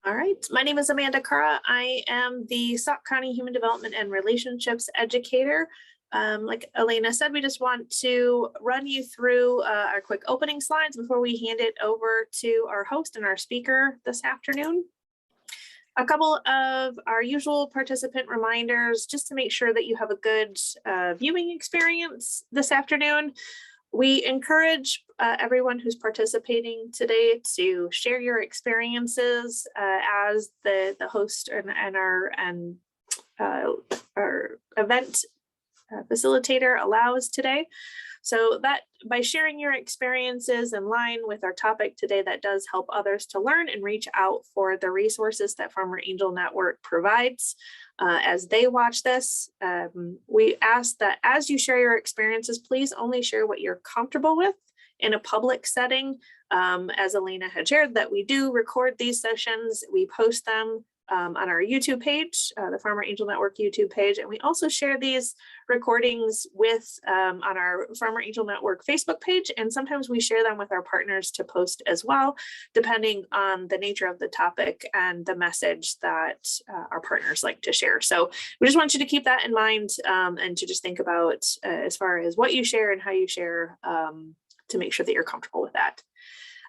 All right, my name is Amanda Kara. I am the Sauk County Human Development and Relationships Educator. Like Elena said, we just want to run you through our quick opening slides before we hand it over to our host and our speaker this afternoon. A couple of our usual participant reminders just to make sure that you have a good viewing experience this afternoon. We encourage everyone who's participating today to share your experiences as the host and our event facilitator allows today. So that by sharing your experiences in line with our topic today, that does help others to learn and reach out for the resources that Farmer Angel Network provides. As they watch this, we ask that as you share your experiences, please only share what you're comfortable with in a public setting. As Elena had shared, that we do record these sessions, we post them on our YouTube page, the Farmer Angel Network YouTube page, and we also share these recordings with on our Farmer Angel Network Facebook page, and sometimes we share them with our partners to post as well, depending on the nature of the topic and the message that our partners like to share. So we just want you to keep that in mind and to just think about as far as what you share and how you share to make sure that you're comfortable with that.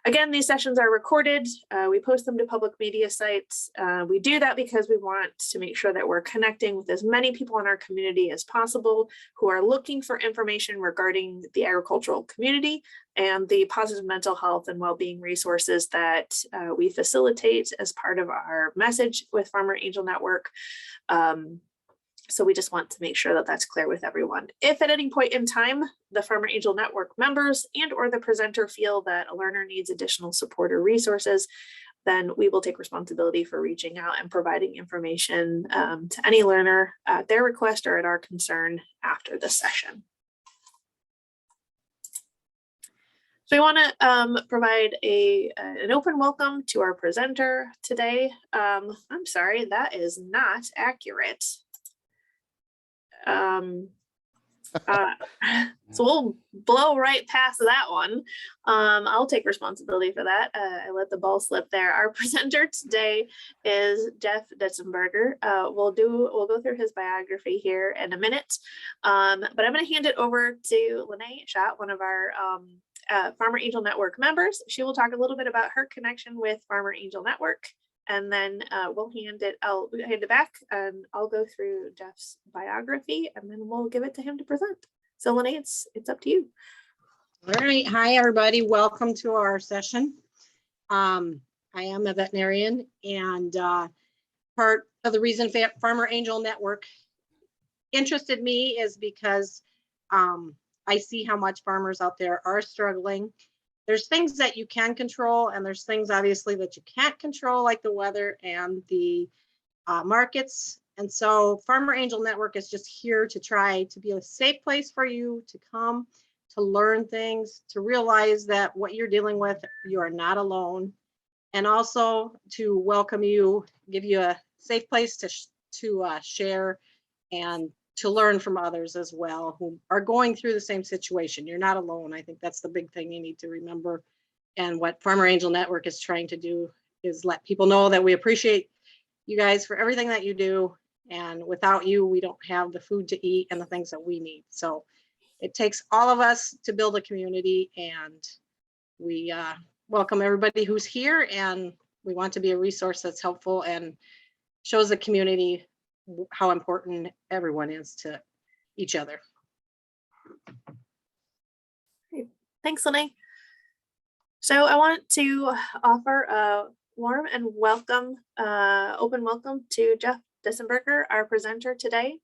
Again, these sessions are recorded. We post them to public media sites. We do that because we want to make sure that we're connecting with as many people in our community as possible who are looking for information regarding the agricultural community and the positive mental health and well-being resources that we facilitate as part of our message with Farmer Angel Network. So we just want to make sure that that's clear with everyone. If at any point in time, the Farmer Angel Network members and or the presenter feel that a learner needs additional support or resources, then we will take responsibility for reaching out and providing information to any learner at their request or at our concern after the session. So we want to provide an open welcome to our presenter today. I'm sorry, that is not accurate. So we'll blow right past that one. I'll take responsibility for that. I let the ball slip there. Our presenter today is Jeff Ditzenberger. We'll go through his biography here in a minute, but I'm going to hand it over to Lene Schott, one of our Farmer Angel Network members. She will talk a little bit about her connection with Farmer Angel Network. And then I'll hand it back and I'll go through Jeff's biography and then we'll give it to him to present. So Lene, it's up to you. All right. Hi, everybody. Welcome to our session. I am a veterinarian, and part of the reason Farmer Angel Network interested me is because I see how much farmers out there are struggling. There's things that you can control, and there's things obviously that you can't control, like the weather and the markets. And so Farmer Angel Network is just here to try to be a safe place for you to come, to learn things, to realize that what you're dealing with, you are not alone. And also to welcome you, give you a safe place to share and to learn from others as well who are going through the same situation. You're not alone. I think that's the big thing you need to remember. And what Farmer Angel Network is trying to do is let people know that we appreciate you guys for everything that you do. And without you, we don't have the food to eat and the things that we need. So it takes all of us to build a community, and we welcome everybody who's here, and we want to be a resource that's helpful and shows the community how important everyone is to each other. Great. Thanks, Lene. So I want to offer a warm and open welcome to Jeff Ditzenberger, our presenter today.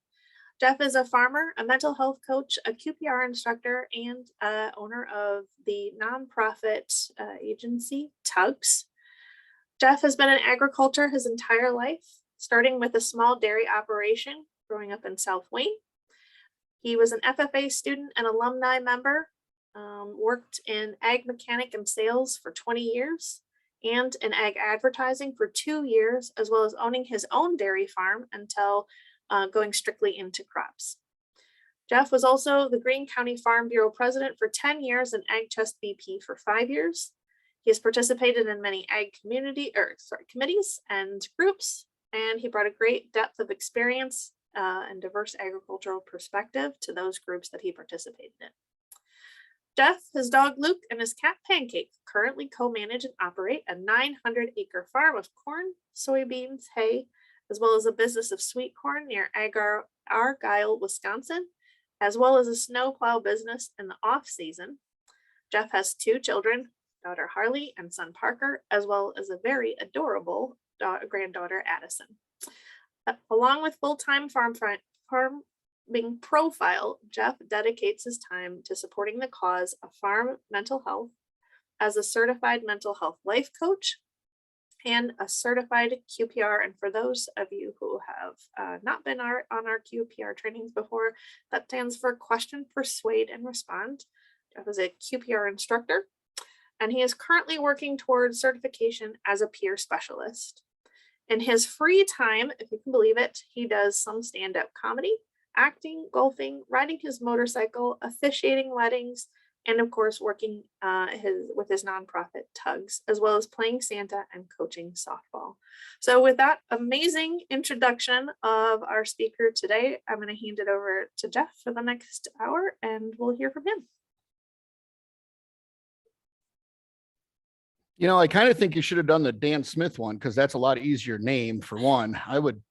Jeff is a farmer, a mental health coach, a QPR instructor, and owner of the nonprofit agency TUGS. Jeff has been in agriculture his entire life, starting with a small dairy operation growing up in South Wayne. He was an FFA student and alumni member, worked in ag mechanic and sales for 20 years, and in ag advertising for 2 years, as well as owning his own dairy farm until going strictly into crops. Jeff was also the Greene County Farm Bureau president for 10 years and Ag Chest VP for 5 years. He has participated in many ag committees and groups, and he brought a great depth of experience and diverse agricultural perspective to those groups that he participated in. Jeff, his dog Luke, and his cat Pancake currently co-manage and operate a 900-acre farm of corn, soybeans, hay, as well as a business of sweet corn near Argyle, Wisconsin, as well as a snowplow business in the off-season. Jeff has 2 children, daughter Harley and son Parker, as well as a very adorable granddaughter Addison. Along with full-time farming profile, Jeff dedicates his time to supporting the cause of farm mental health as a certified mental health life coach and a certified QPR. And for those of you who have not been on our QPR trainings before, that stands for Question, Persuade, and Respond. Jeff is a QPR instructor, and he is currently working towards certification as a peer specialist. In his free time, if you can believe it, he does some stand-up comedy, acting, golfing, riding his motorcycle, officiating weddings, and of course, working with his nonprofit TUGS, as well as playing Santa and coaching softball. So with that amazing introduction of our speaker today, I'm going to hand it over to Jeff for the next hour, and we'll hear from him. You know, I kind of think you should have done the Dan Smith one, because that's a lot easier name for one. I would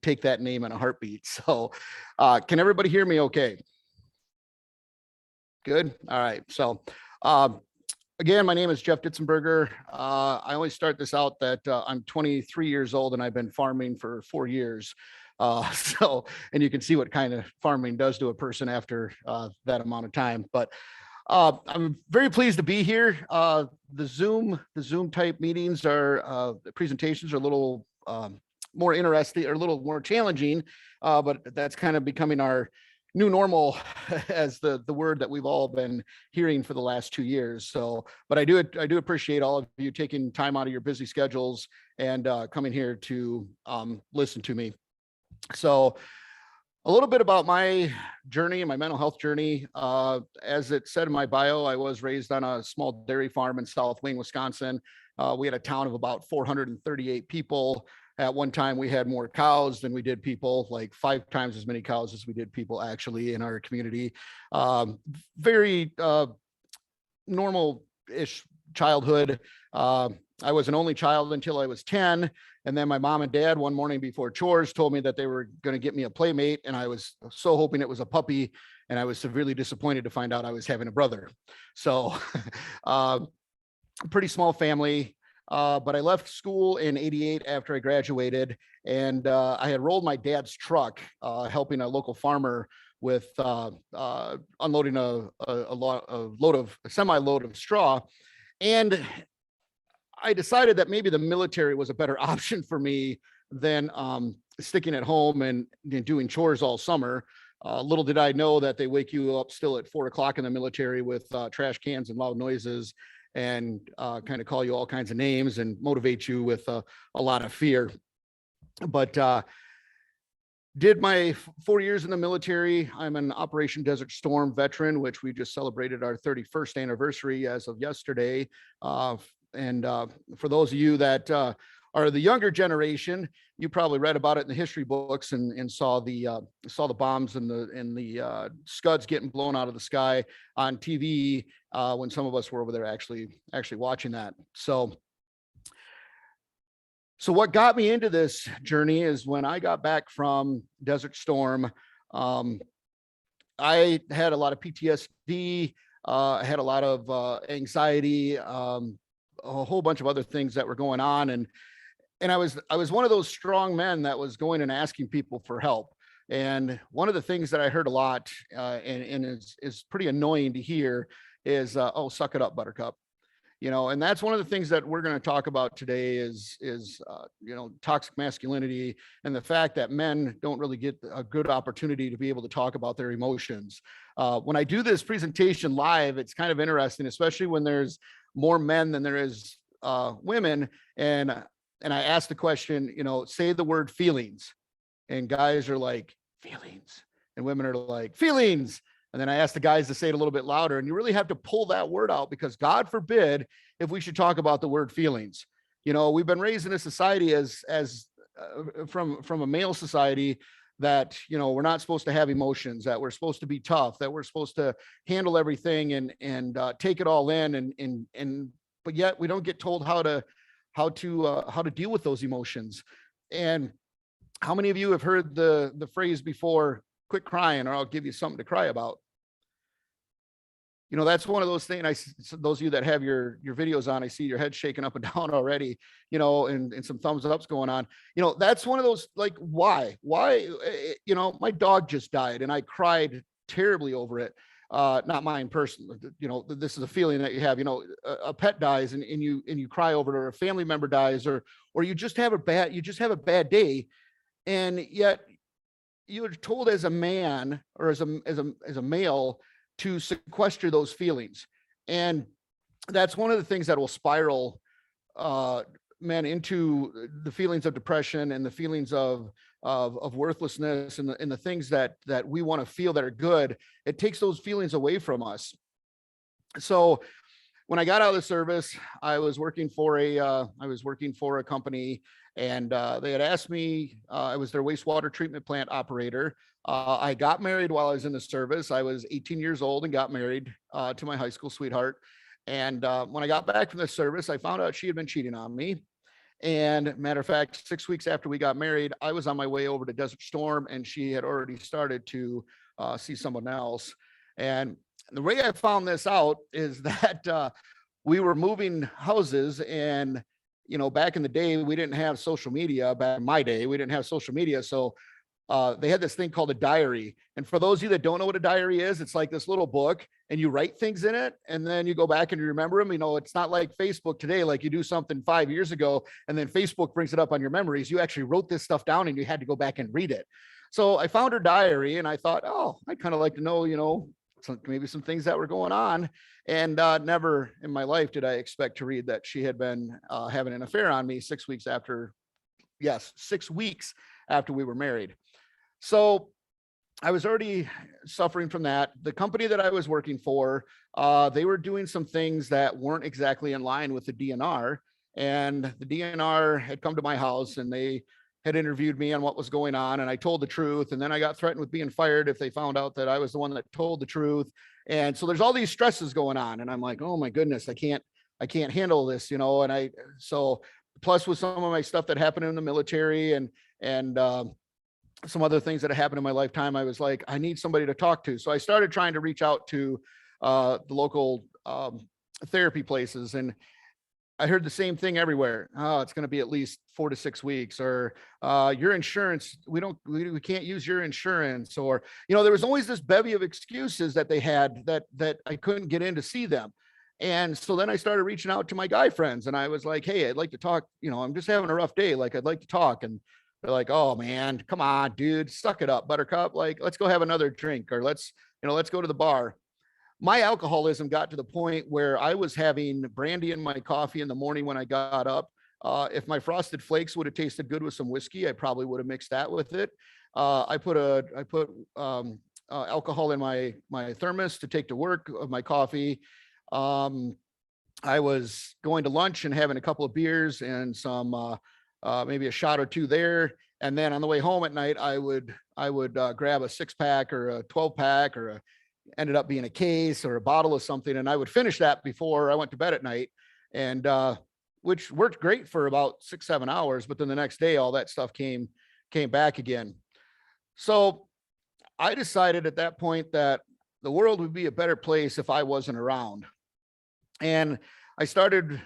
take that name in a heartbeat. So can everybody hear me okay? Good. All right. So again, my name is Jeff Ditzenberger. I always start this out that I'm 23 years old and I've been farming for 4 years. And you can see what kind of farming does to a person after that amount of time. But I'm very pleased to be here. The Zoom type meetings the presentations are a little more interesting or a little more challenging, but that's kind of becoming our new normal as the word that we've all been hearing for the last 2 years. So, but I do appreciate all of you taking time out of your busy schedules and coming here to listen to me. So a little bit about my journey and my mental health journey. As it said in my bio, I was raised on a small dairy farm in South Wayne, Wisconsin. We had a town of about 438 people. At one time, we had more cows than we did people, like 5 times as many cows as we did people actually in our community. Very normal-ish childhood. I was an only child until I was 10. And then my mom and dad one morning before chores told me that they were going to get me a playmate. And I was so hoping it was a puppy. And I was severely disappointed to find out I was having a brother. So pretty small family. But I left school in '88 after I graduated. And I had rolled my dad's truck, helping a local farmer with unloading a semi-load of straw. And I decided that maybe the military was a better option for me than sticking at home and doing chores all summer. Little did I know that they wake you up still at 4 o'clock in the military with trash cans and loud noises and kind of call you all kinds of names and motivate you with a lot of fear. But did my 4 years in the military. I'm an Operation Desert Storm veteran, which we just celebrated our 31st anniversary as of yesterday. And for those of you that are the younger generation, you probably read about it in the history books and saw the bombs and the Scuds getting blown out of the sky on TV when some of us were over there actually watching that. So what got me into this journey is when I got back from Desert Storm, I had a lot of PTSD. I had a lot of anxiety. A whole bunch of other things that were going on. And I was one of those strong men that was going and asking people for help. And one of the things that I heard a lot and is pretty annoying to hear is, oh, suck it up, Buttercup. You know, and that's one of the things that we're going to talk about today is toxic masculinity and the fact that men don't really get a good opportunity to be able to talk about their emotions. When I do this presentation live, it's kind of interesting, especially when there's more men than there is women. And I ask the question, say the word feelings, and guys are like, feelings, and women are like, feelings. And then I asked the guys to say it a little bit louder. And you really have to pull that word out, because God forbid if we should talk about the word feelings. You know, we've been raised in a society from a male society that, you know, we're not supposed to have emotions, that we're supposed to be tough, that we're supposed to handle everything and take it all in. But yet we don't get told how to deal with those emotions. And how many of you have heard the phrase before, quit crying or I'll give you something to cry about? You know, that's one of those things. Those of you that have your videos on, I see your head shaking up and down already, you know, and some thumbs ups going on. You know, that's one of those, like, why, you know, my dog just died and I cried terribly over it. Not mine personally, you know, this is a feeling that you have, you know, a pet dies and you cry over it, or a family member dies, or you just have a bad day. And yet you're told as a man or as a male to sequester those feelings. And that's one of the things that will spiral men into the feelings of depression and the feelings of worthlessness and the things that we want to feel that are good. It takes those feelings away from us. So when I got out of the service, I was working for a company, and they had asked me, I was their wastewater treatment plant operator. I got married while I was in the service. I was 18 years old and got married to my high school sweetheart. And when I got back from the service, I found out she had been cheating on me. And matter of fact, 6 weeks after we got married, I was on my way over to Desert Storm, and she had already started to see someone else. And the way I found this out is that we were moving houses, and, you know, back in the day, we didn't have social media. Back in my day, we didn't have social media. So they had this thing called a diary. And for those of you that don't know what a diary is, it's like this little book, and you write things in it, and then you go back and you remember them. You know, it's not like Facebook today, like you do something 5 years ago and then Facebook brings it up on your memories. You actually wrote this stuff down and you had to go back and read it. So I found her diary, and I thought, oh, I'd kind of like to know, you know, maybe some things that were going on. And never in my life did I expect to read that she had been having an affair on me 6 weeks after, 6 weeks after we were married. So I was already suffering from that. The company that I was working for, they were doing some things that weren't exactly in line with the DNR. And the DNR had come to my house, and they had interviewed me on what was going on. And I told the truth. And then I got threatened with being fired if they found out that I was the one that told the truth. And so there's all these stresses going on. And I'm like, oh my goodness, I can't handle this, you know? And so plus with some of my stuff that happened in the military and some other things that happened in my lifetime, I was like, I need somebody to talk to. So I started trying to reach out to the local therapy places, and I heard the same thing everywhere. Oh, it's going to be at least 4 to 6 weeks, or your insurance, we can't use your insurance, or, you know, there was always this bevy of excuses that they had that I couldn't get in to see them. And so then I started reaching out to my guy friends, and I was like, hey, I'd like to talk. You know, I'm just having a rough day. Like, I'd like to talk. And they're like, oh man, come on, dude, suck it up, buttercup. Like, let's go have another drink, or let's go to the bar. My alcoholism got to the point where I was having brandy in my coffee in the morning when I got up. If my Frosted Flakes would have tasted good with some whiskey, I probably would have mixed that with it. I put alcohol in my thermos to take to work of my coffee. I was going to lunch and having a couple of beers and some maybe a shot or two there. And then on the way home at night, I would grab a 6-pack or a 12-pack, or ended up being a case or a bottle of something. And I would finish that before I went to bed at night, and which worked great for about 6-7 hours. But then the next day, all that stuff came back again. So I decided at that point that the world would be a better place if I wasn't around. And I started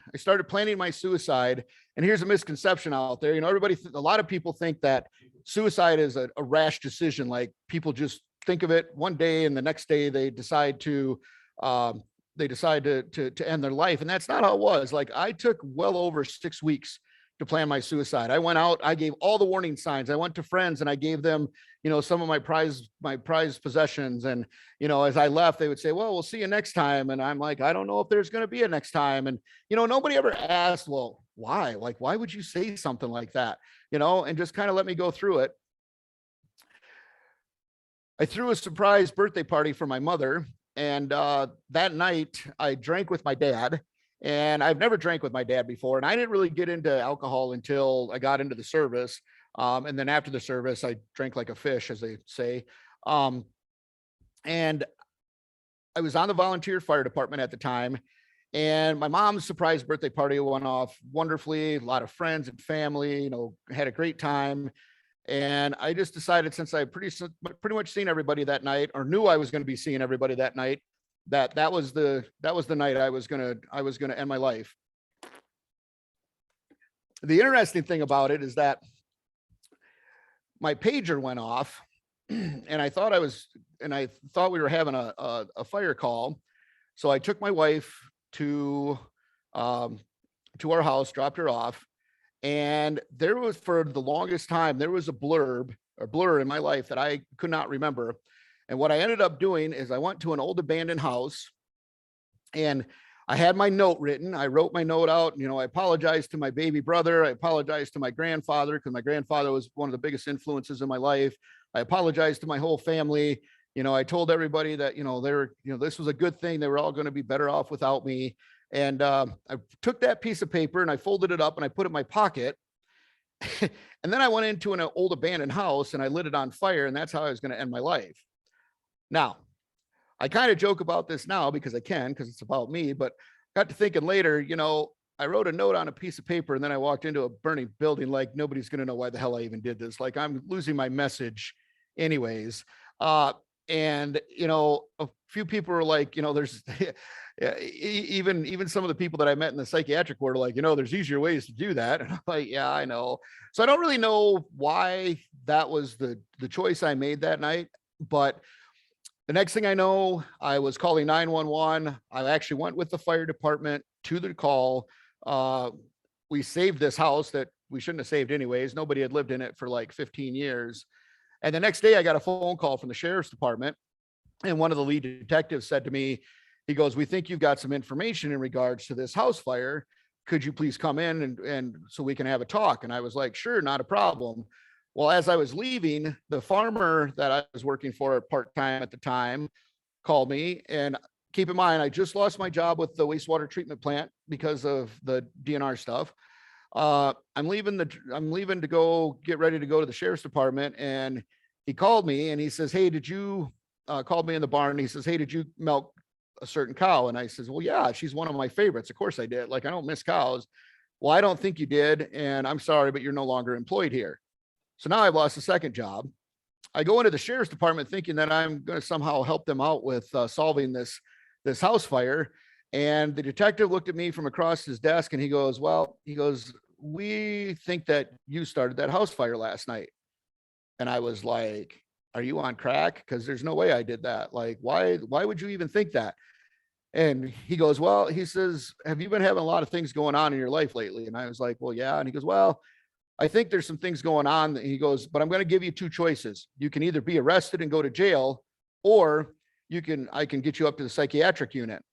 planning my suicide. And here's a misconception out there. You know, a lot of people think that suicide is a rash decision. Like, people just think of it one day and the next day they decide to end their life. And that's not how it was. Like, I took well over 6 weeks to plan my suicide. I went out, I gave all the warning signs. I went to friends and I gave them, you know, some of my prized possessions. And, you know, as I left, they would say, well, we'll see you next time. And I'm like, I don't know if there's going to be a next time. And, you know, nobody ever asked, well, why? Like, why would you say something like that? You know, and just kind of let me go through it. I threw a surprise birthday party for my mother. And that night I drank with my dad, and I've never drank with my dad before. And I didn't really get into alcohol until I got into the service. And then after the service, I drank like a fish, as they say. And I was on the volunteer fire department at the time, and my mom's surprise birthday party went off wonderfully. A lot of friends and family, had a great time. And I just decided, since I pretty much seen everybody that night, or knew I was going to be seeing everybody that night, that was the night I was going to end my life. The interesting thing about it is that my pager went off, and I thought we were having a fire call. So I took my wife to our house, dropped her off. And there was, for the longest time, there was a blur in my life that I could not remember. And what I ended up doing is I went to an old abandoned house, and I had my note written. I wrote my note out. I apologized to my baby brother. I apologized to my grandfather, because my grandfather was one of the biggest influences in my life. I apologized to my whole family. I told everybody that, this was a good thing. They were all going to be better off without me. And I took that piece of paper and I folded it up and I put it in my pocket. And then I went into an old abandoned house and I lit it on fire. And that's how I was going to end my life. Now, I kind of joke about this now because it's about me, but got to thinking later, I wrote a note on a piece of paper and then I walked into a burning building. Like, nobody's going to know why the hell I even did this. Like, I'm losing my message anyways. And, a few people were like, there's even some of the people that I met in the psychiatric ward are like, there's easier ways to do that. And I'm like, yeah, I know. So I don't really know why that was the choice I made that night. But the next thing I know, I was calling 911. I actually went with the fire department to the call. We saved this house that we shouldn't have saved anyways. Nobody had lived in it for like 15 years. And the next day I got a phone call from the sheriff's department. And one of the lead detectives said to me, he goes, "We think you've got some information in regards to this house fire. Could you please come in and so we can have a talk?" And I was like, "Sure, not a problem." Well, as I was leaving, the farmer that I was working for part-time at the time called me. And keep in mind, I just lost my job with the wastewater treatment plant because of the DNR stuff. I'm leaving to go get ready to go to the sheriff's department. And he called me and he says, "Hey, did you," called me in the barn. And he says, "Hey, did you milk a certain cow?" And I says, "Well, yeah, she's one of my favorites. Of course I did. Like, I don't miss cows." "Well, I don't think you did. And I'm sorry, but you're no longer employed here." So now I've lost a second job. I go into the sheriff's department thinking that I'm going to somehow help them out with solving this house fire. And the detective looked at me from across his desk and he goes, "We think that you started that house fire last night." And I was like, "Are you on crack? Because there's no way I did that. Like, why would you even think that?" And he goes, "Well," he says, "have you been having a lot of things going on in your life lately?" And I was like, "Well, yeah." And he goes, "Well, I think there's some things going on." And he goes, "But I'm going to give you two choices. You can either be arrested and go to jail, or I can get you up to the psychiatric unit."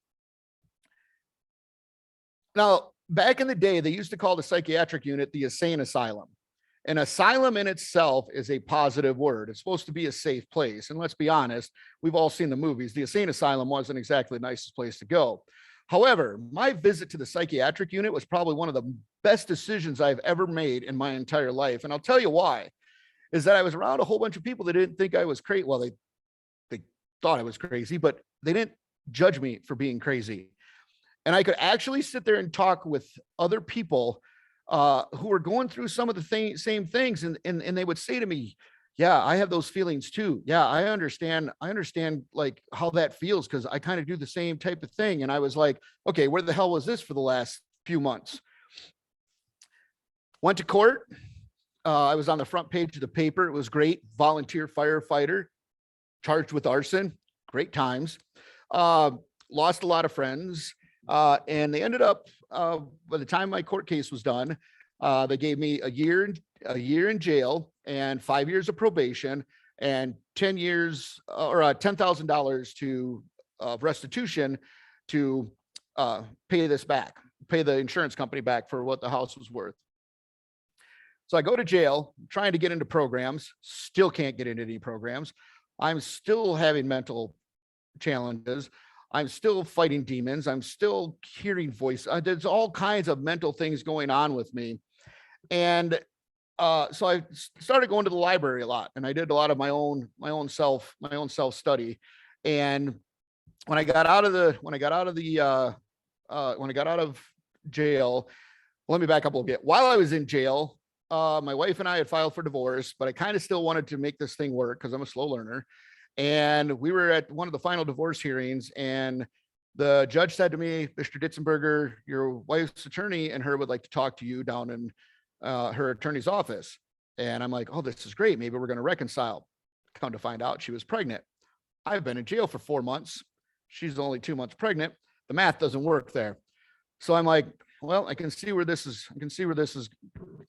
Now, back in the day, they used to call the psychiatric unit the insane asylum. An asylum in itself is a positive word. It's supposed to be a safe place. And let's be honest, we've all seen the movies. The insane asylum wasn't exactly the nicest place to go. However, my visit to the psychiatric unit was probably one of the best decisions I've ever made in my entire life. And I'll tell you why, is that I was around a whole bunch of people that didn't think I was crazy. Well, they thought I was crazy, but they didn't judge me for being crazy. And I could actually sit there and talk with other people who were going through some of the same things. And they would say to me, "Yeah, I have those feelings too. Yeah, I understand like how that feels, because I kind of do the same type of thing." And I was like, okay, where the hell was this for the last few months? Went to court. I was on the front page of the paper. It was great. Volunteer firefighter charged with arson. Great times. Lost a lot of friends. And they ended up, by the time my court case was done, they gave me a year in jail and 5 years of probation and 10 years or $10,000 to restitution to pay the insurance company back for what the house was worth. So I go to jail, trying to get into programs, still can't get into any programs. I'm still having mental challenges. I'm still fighting demons. I'm still hearing voice. There's all kinds of mental things going on with me. And so I started going to the library a lot, and I did a lot of my own self study. And when I got out of jail, let me back up a little bit. While I was in jail, my wife and I had filed for divorce, but I kind of still wanted to make this thing work because I'm a slow learner. And we were at one of the final divorce hearings, and the judge said to me, "Mr. Ditzenberger, your wife's attorney and her would like to talk to you down in her attorney's office." And I'm like, "Oh, this is great. Maybe we're going to reconcile." Come to find out, she was pregnant. I've been in jail for 4 months. She's only 2 months pregnant. The math doesn't work there. So I'm like, well, I can see where this is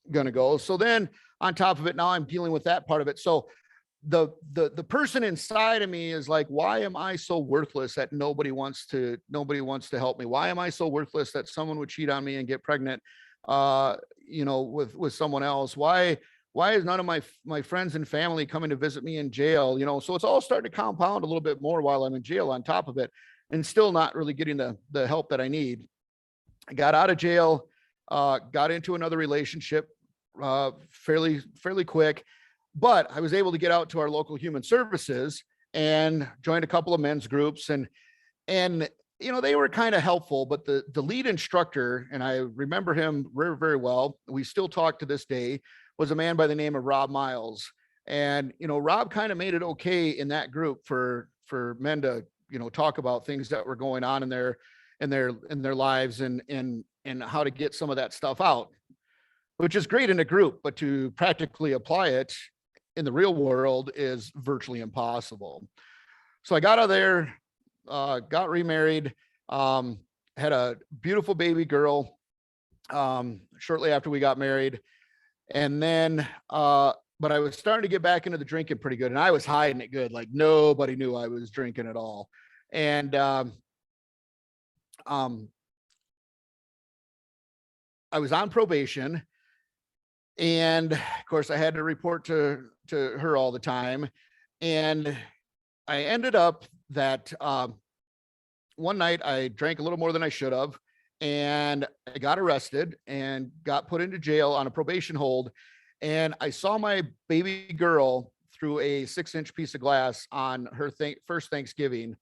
going to go. So then on top of it, now I'm dealing with that part of it. So the person inside of me is like, why am I so worthless that nobody wants to help me? Why am I so worthless that someone would cheat on me and get pregnant, with someone else? Why is none of my friends and family coming to visit me in jail? So it's all starting to compound a little bit more while I'm in jail on top of it, and still not really getting the help that I need. I got out of jail, got into another relationship fairly quick, but I was able to get out to our local human services and joined a couple of men's groups, and they were kind of helpful. But the lead instructor, and I remember him very, very well, we still talk to this day, was a man by the name of Rob Miles. And Rob kind of made it okay in that group for men to talk about things that were going on in their lives, and how to get some of that stuff out, which is great in a group, but to practically apply it in the real world is virtually impossible. So I got out of there, got remarried, had a beautiful baby girl shortly after we got married. And then, but I was starting to get back into the drinking pretty good, and I was hiding it good. Like nobody knew I was drinking at all. And I was on probation, and of course I had to report to her all the time. And I ended up that one night I drank a little more than I should have, and I got arrested and got put into jail on a probation hold. And I saw my baby girl through a 6-inch piece of glass on her first Thanksgiving.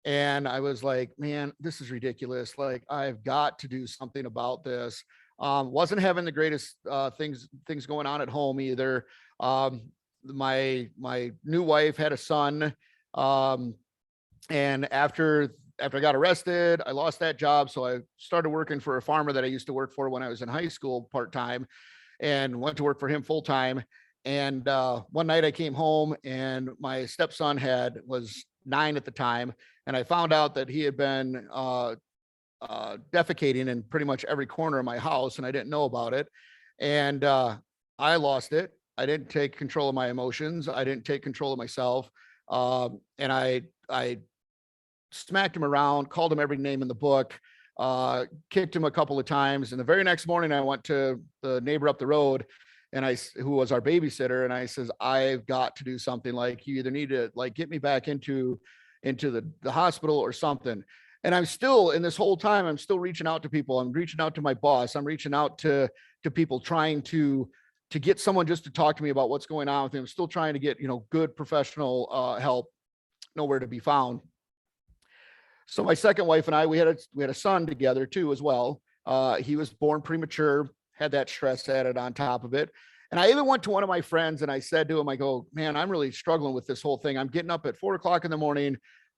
And I was like, man, this is ridiculous. Like, I've got to do something about this. Wasn't having the greatest things going on at home either. My new wife had a son. And after I got arrested, I lost that job. So I started working for a farmer that I used to work for when I was in high school part-time, and went to work for him full-time. And one night I came home, and my stepson was 9 at the time. And I found out that he had been defecating in pretty much every corner of my house, and I didn't know about it. And I lost it. I didn't take control of my emotions. I didn't take control of myself. And I smacked him around, called him every name in the book, kicked him a couple of times. And the very next morning I went to the neighbor up the road, and who was our babysitter. And I says, I've got to do something. Like, you either need to get me back into the hospital or something. And I'm still, in this whole time, I'm still reaching out to people. I'm reaching out to my boss. I'm reaching out to people, trying to get someone just to talk to me about what's going on with me. I'm still trying to get, good professional help. Nowhere to be found. So my second wife and I, we had a son together too, as well. He was born premature, had that stress added on top of it. And I even went to one of my friends and I said to him, I go, man, I'm really struggling with this whole thing. I'm getting up at 4 o'clock in the morning.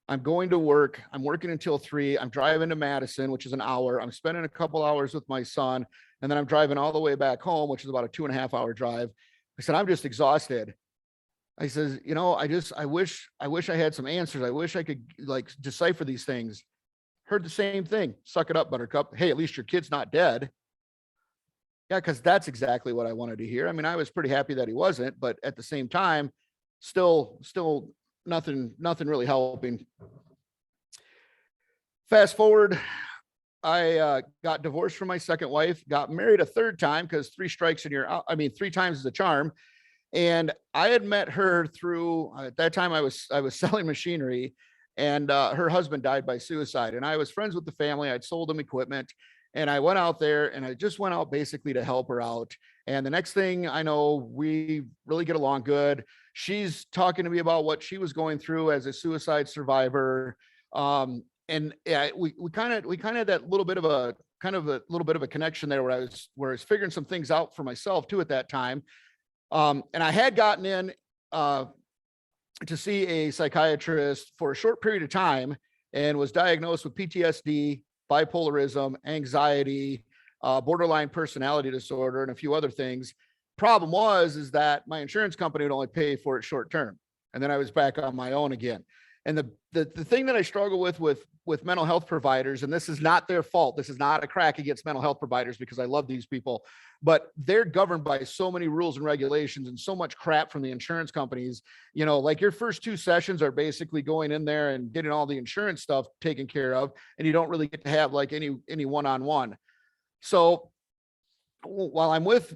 I'm going to work. I'm working until 3. I'm driving to Madison, which is an hour. I'm spending a couple hours with my son. And then I'm driving all the way back home, which is about a 2.5-hour drive. I said, I'm just exhausted. I says, I wish I had some answers. I wish I could decipher these things. Heard the same thing. Suck it up, buttercup. Hey, at least your kid's not dead. Yeah, because that's exactly what I wanted to hear. I mean, I was pretty happy that he wasn't, but at the same time, still nothing really helping. Fast forward, I got divorced from my second wife, got married a third time, because 3 strikes and you're out. I mean, 3 times is a charm. And I had met her through, at that time I was selling machinery, and her husband died by suicide. And I was friends with the family. I'd sold them equipment, and I went out there, and I just went out basically to help her out. And the next thing I know, we really get along good. She's talking to me about what she was going through as a suicide survivor. And yeah, we kind of had that little bit of a connection there, where I was figuring some things out for myself too at that time. And I had gotten in to see a psychiatrist for a short period of time, and was diagnosed with PTSD, bipolarism, anxiety, borderline personality disorder, and a few other things. Problem is that my insurance company would only pay for it short term, and then I was back on my own again. And the thing that I struggle with mental health providers, and this is not their fault, this is not a crack against mental health providers, because I love these people, but they're governed by so many rules and regulations and so much crap from the insurance companies. You know, like your first 2 sessions are basically going in there and getting all the insurance stuff taken care of, and you don't really get to have like any one-on-one. So while I'm with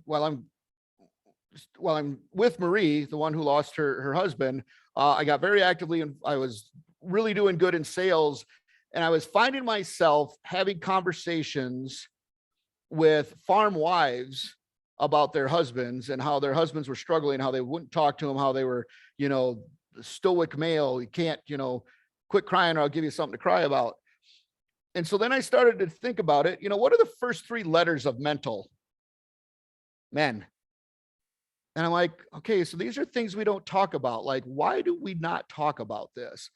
Marie, the one who lost her husband, I got very actively, and I was really doing good in sales. And I was finding myself having conversations with farm wives about their husbands, and how their husbands were struggling, how they wouldn't talk to them, how they were, stoic male. You can't, quit crying or I'll give you something to cry about. And so then I started to think about it. What are the first 3 letters of mental? Men. And I'm like, okay, so these are things we don't talk about. Like, why do we not talk about this?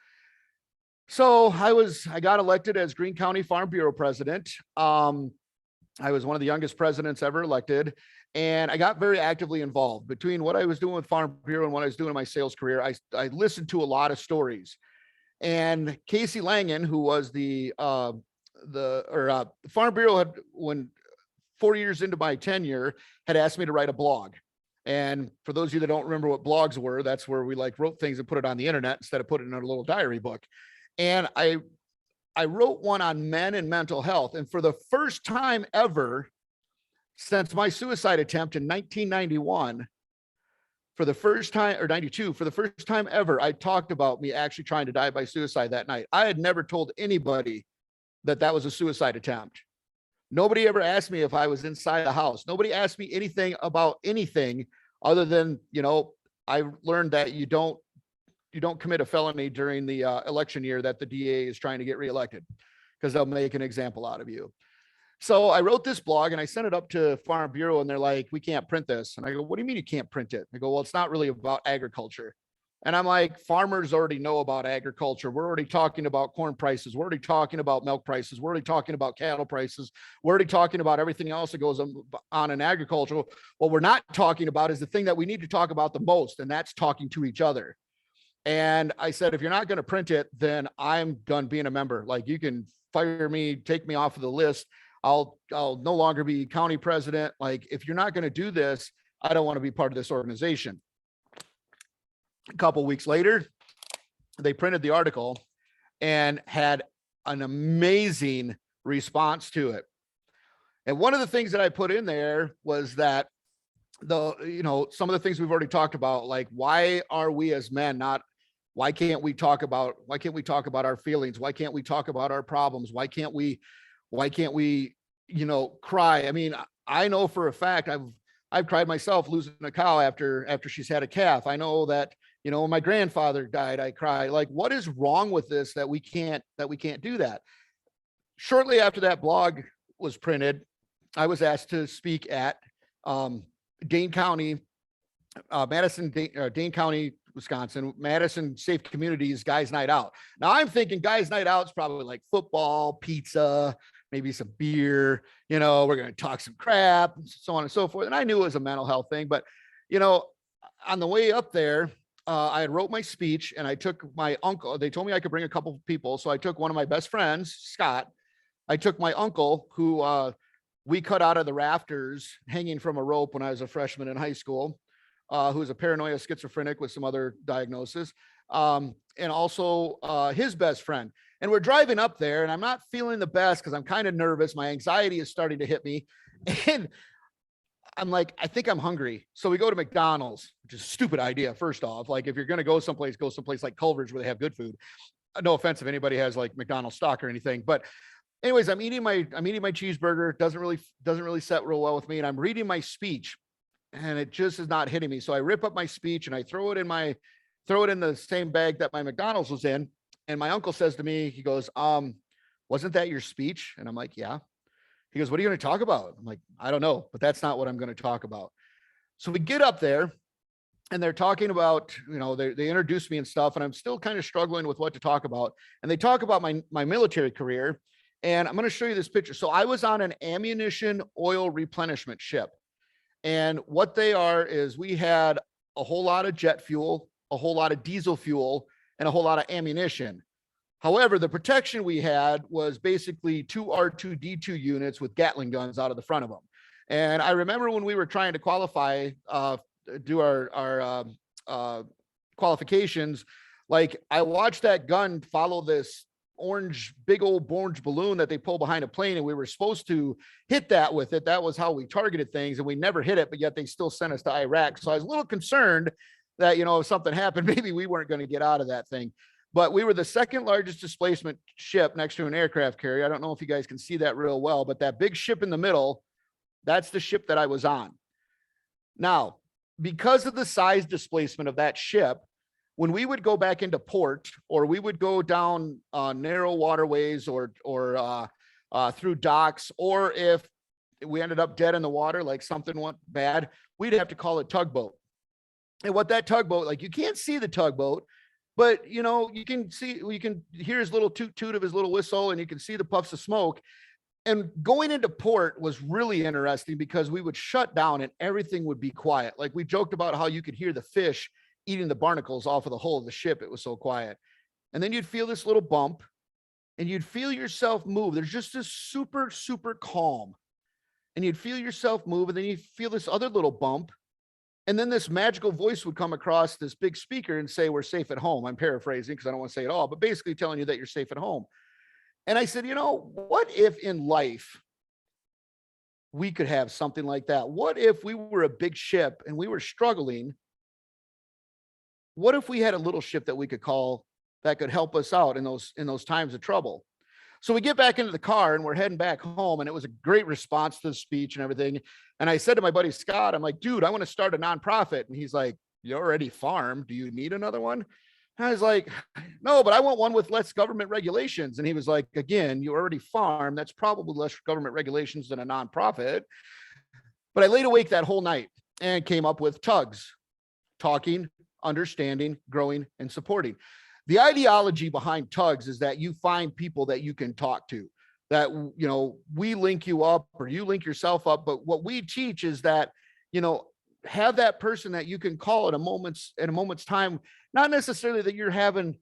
So I got elected as Greene County Farm Bureau president. I was one of the youngest presidents ever elected, and I got very actively involved. Between what I was doing with Farm Bureau and what I was doing in my sales career, I listened to a lot of stories. And Casey Langen, who was the Farm Bureau, had, when 4 years into my tenure, had asked me to write a blog. And for those of you that don't remember what blogs were, that's where we wrote things and put it on the internet instead of putting it in a little diary book. And I wrote one on men and mental health. And for the first time ever since my suicide attempt in 1991, for the first time, or 92, for the first time ever, I talked about me actually trying to die by suicide that night. I had never told anybody that was a suicide attempt. Nobody ever asked me if I was inside the house. Nobody asked me anything about anything other than, I learned that you don't commit a felony during the election year that the DA is trying to get reelected, because they'll make an example out of you. So I wrote this blog and I sent it up to Farm Bureau, and they're like, we can't print this. And I go, what do you mean you can't print it? They go, well, it's not really about agriculture. And I'm like, farmers already know about agriculture. We're already talking about corn prices. We're already talking about milk prices. We're already talking about cattle prices. We're already talking about everything else that goes on in agriculture. What we're not talking about is the thing that we need to talk about the most, and that's talking to each other. And I said, if you're not going to print it, then I'm done being a member. Like, you can fire me, take me off of the list. I'll no longer be county president. Like, if you're not going to do this, I don't want to be part of this organization. A couple of weeks later, they printed the article and had an amazing response to it. And one of the things that I put in there was that some of the things we've already talked about, like, why are we as men why can't we talk about our feelings? Why can't we talk about our problems? Why can't we cry? I mean, I know for a fact I've cried myself losing a cow after she's had a calf. I know that, when my grandfather died, I cried. Like, what is wrong with this that we can't do that? Shortly after that blog was printed, I was asked to speak at Dane County, Dane County, Wisconsin, Madison Safe Communities Guys Night Out. Now I'm thinking Guys Night Out is probably like football, pizza, maybe some beer, we're going to talk some crap, so on and so forth. And I knew it was a mental health thing, but on the way up there, I had wrote my speech, and I took my uncle. They told me I could bring a couple of people. So I took one of my best friends, Scott. I took my uncle, who we cut out of the rafters hanging from a rope when I was a freshman in high school, who's a paranoia schizophrenic with some other diagnosis, and also his best friend. And we're driving up there, and I'm not feeling the best because I'm kind of nervous. My anxiety is starting to hit me. And I'm like, I think I'm hungry. So we go to McDonald's, which is a stupid idea. First off, like if you're going to go someplace like Culver's where they have good food. No offense if anybody has like McDonald's stock or anything, but anyways, I'm eating my cheeseburger. Doesn't really set real well with me. And I'm reading my speech and it just is not hitting me. So I rip up my speech and I throw it in the same bag that my McDonald's was in. And my uncle says to me, he goes, wasn't that your speech? And I'm like, yeah. He goes, what are you going to talk about? I'm like, I don't know, but that's not what I'm going to talk about. So we get up there and they're talking about, they introduced me and stuff, and I'm still kind of struggling with what to talk about. And they talk about my military career. And I'm going to show you this picture. So I was on an ammunition oil replenishment ship. And what they are is we had a whole lot of jet fuel, a whole lot of diesel fuel, and a whole lot of ammunition. However, the protection we had was basically 2 R2D2 units with Gatling guns out of the front of them. And I remember when we were trying to qualify, do our qualifications, like I watched that gun follow this big old orange balloon that they pull behind a plane, and we were supposed to hit that with it. That was how we targeted things, and we never hit it, but yet they still sent us to Iraq. So I was a little concerned that, if something happened, maybe we weren't going to get out of that thing. But we were the second largest displacement ship next to an aircraft carrier. I don't know if you guys can see that real well, but that big ship in the middle, that's the ship that I was on. Now, because of the size displacement of that ship, when we would go back into port, or we would go down narrow waterways or through docks, or if we ended up dead in the water, like something went bad, we'd have to call a tugboat. And what that tugboat, like you can't see the tugboat, but you can hear his little toot of his little whistle, and you can see the puffs of smoke. And going into port was really interesting because we would shut down and everything would be quiet. Like we joked about how you could hear the fish eating the barnacles off of the hull of the ship. It was so quiet. And then you'd feel this little bump and you'd feel yourself move. There's just this super, super calm. And you'd feel yourself move, and then you feel this other little bump. And then this magical voice would come across this big speaker and say, we're safe at home. I'm paraphrasing because I don't want to say it all, but basically telling you that you're safe at home. And I said, what if in life we could have something like that? What if we were a big ship and we were struggling? What if we had a little ship that we could call that could help us out in those times of trouble? So we get back into the car and we're heading back home, and it was a great response to the speech and everything. And I said to my buddy Scott, I'm like, dude, I want to start a nonprofit. And he's like, you already farm. Do you need another one? And I was like, no, but I want one with less government regulations. And he was like, again, you already farm. That's probably less government regulations than a nonprofit. But I laid awake that whole night and came up with TUGS: talking, understanding, growing, and supporting. The ideology behind TUGS is that you find people that you can talk to, that, we link you up or you link yourself up. But what we teach is that, have that person that you can call at a moment's time, not necessarily that you're having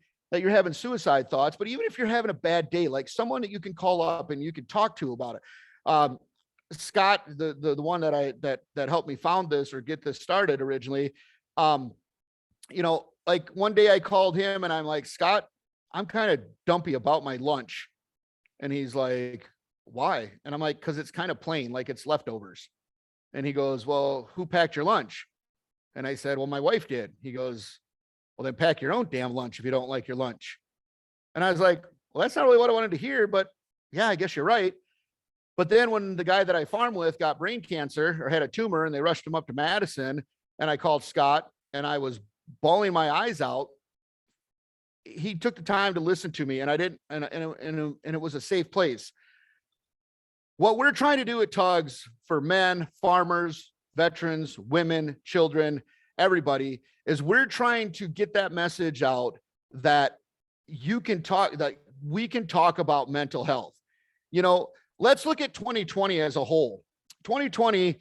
suicide thoughts, but even if you're having a bad day, like someone that you can call up and you can talk to about it. Scott, the one that helped me found this or get this started originally, like one day I called him and I'm like, Scott, I'm kind of dumpy about my lunch. And he's like, why? And I'm like, because it's kind of plain, like it's leftovers. And he goes, well, who packed your lunch? And I said, well, my wife did. He goes, well, then pack your own damn lunch if you don't like your lunch. And I was like, well, that's not really what I wanted to hear, but yeah, I guess you're right. But then when the guy that I farm with got brain cancer or had a tumor and they rushed him up to Madison, and I called Scott and I was bawling my eyes out, he took the time to listen to me, and I didn't, and it was a safe place. What we're trying to do at TUGS for men, farmers, veterans, women, children, everybody, is we're trying to get that message out that you can talk, that we can talk about mental health. Let's look at 2020 as a whole. 2020,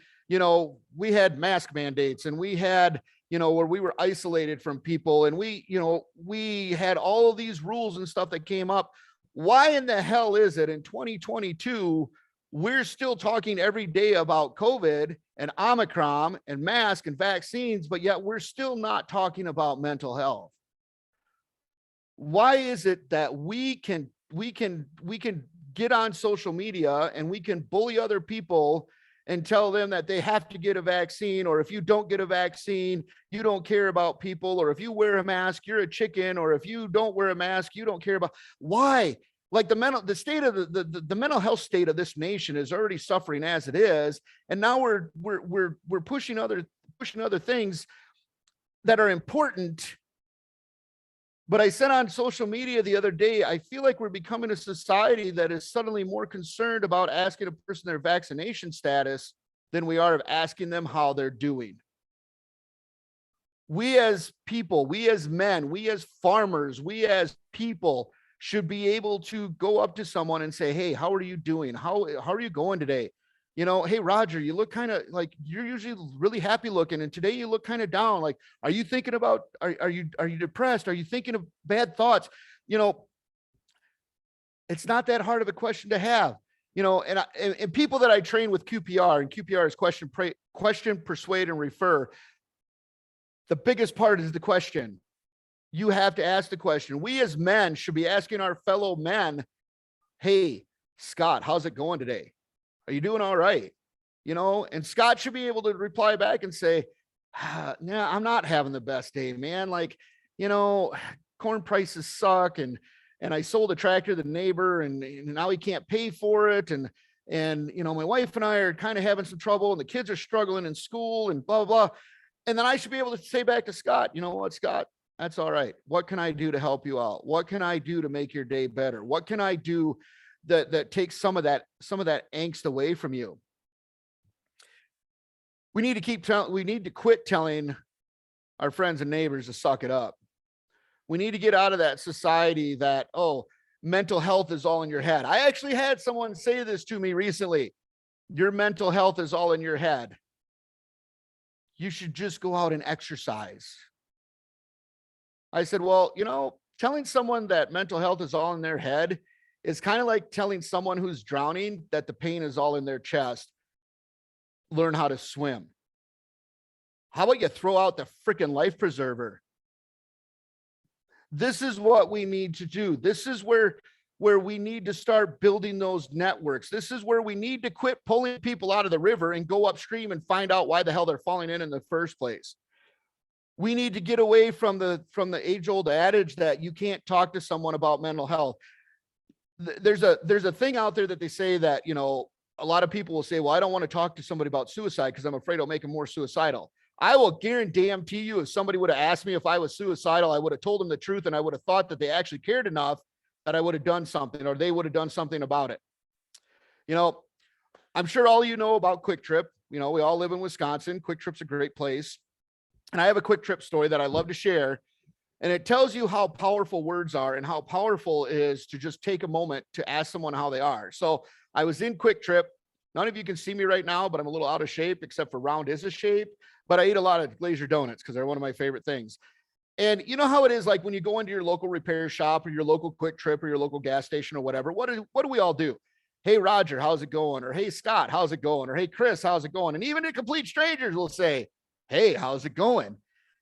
we had mask mandates, and we had, where we were isolated from people, and we had all of these rules and stuff that came up. Why in the hell is it in 2022, we're still talking every day about COVID and Omicron and masks and vaccines, but yet we're still not talking about mental health? Why is it that we can get on social media and we can bully other people and tell them that they have to get a vaccine, or if you don't get a vaccine, you don't care about people, or if you wear a mask, you're a chicken, or if you don't wear a mask, you don't care about. Why? Like the mental health state of this nation is already suffering as it is, and now we're pushing other things that are important. But I said on social media the other day, I feel like we're becoming a society that is suddenly more concerned about asking a person their vaccination status than we are of asking them how they're doing. We as people, we as men, we as farmers, we as people should be able to go up to someone and say, hey, how are you doing? How are you going today? You know, hey, Roger, you look kind of like, you're usually really happy looking, and today you look kind of down. Like, are you thinking about, are you depressed? Are you thinking of bad thoughts? You know, it's not that hard of a question to have, you know, and people that I train with QPR, and QPR is question, persuade, and refer. The biggest part is the question. You have to ask the question. We as men should be asking our fellow men, hey, Scott, how's it going today? Are you doing all right? You know, and Scott should be able to reply back and say, yeah, I'm not having the best day, man. Like, you know, corn prices suck, and I sold a tractor to the neighbor, and now he can't pay for it. And you know, my wife and I are kind of having some trouble, and the kids are struggling in school, and blah, blah, blah. And then I should be able to say back to Scott, you know what, Scott, that's all right. What can I do to help you out? What can I do to make your day better? What can I do that takes some of that angst away from you? We need to quit telling our friends and neighbors to suck it up. We need to get out of that society that, oh, mental health is all in your head. I actually had someone say this to me recently. Your mental health is all in your head. You should just go out and exercise. I said, well, you know, telling someone that mental health is all in their head is kind of like telling someone who's drowning that the pain is all in their chest. Learn how to swim. How about you throw out the freaking life preserver? This is what we need to do. This is where we need to start building those networks. This is where we need to quit pulling people out of the river and go upstream and find out why the hell they're falling in the first place. We need to get away from the age-old adage that you can't talk to someone about mental health. There's a thing out there that they say that, you know, a lot of people will say, well, I don't want to talk to somebody about suicide because I'm afraid it'll make them more suicidal. I will guarantee you, if somebody would have asked me if I was suicidal, I would have told them the truth, and I would have thought that they actually cared enough that I would have done something, or they would have done something about it. You know, I'm sure all of you know about Quick Trip. You know, we all live in Wisconsin. Quick Trip's a great place. And I have a Quick Trip story that I love to share. And it tells you how powerful words are and how powerful it is to just take a moment to ask someone how they are. So I was in Quick Trip. None of you can see me right now, but I'm a little out of shape, except for round is a shape. But I eat a lot of Glacier donuts because they're one of my favorite things. And you know how it is, like when you go into your local repair shop or your local Quick Trip or your local gas station or whatever, what do we all do? Hey, Roger, how's it going? Or hey, Scott, how's it going? Or hey, Chris, how's it going? And even the complete strangers will say, hey, how's it going?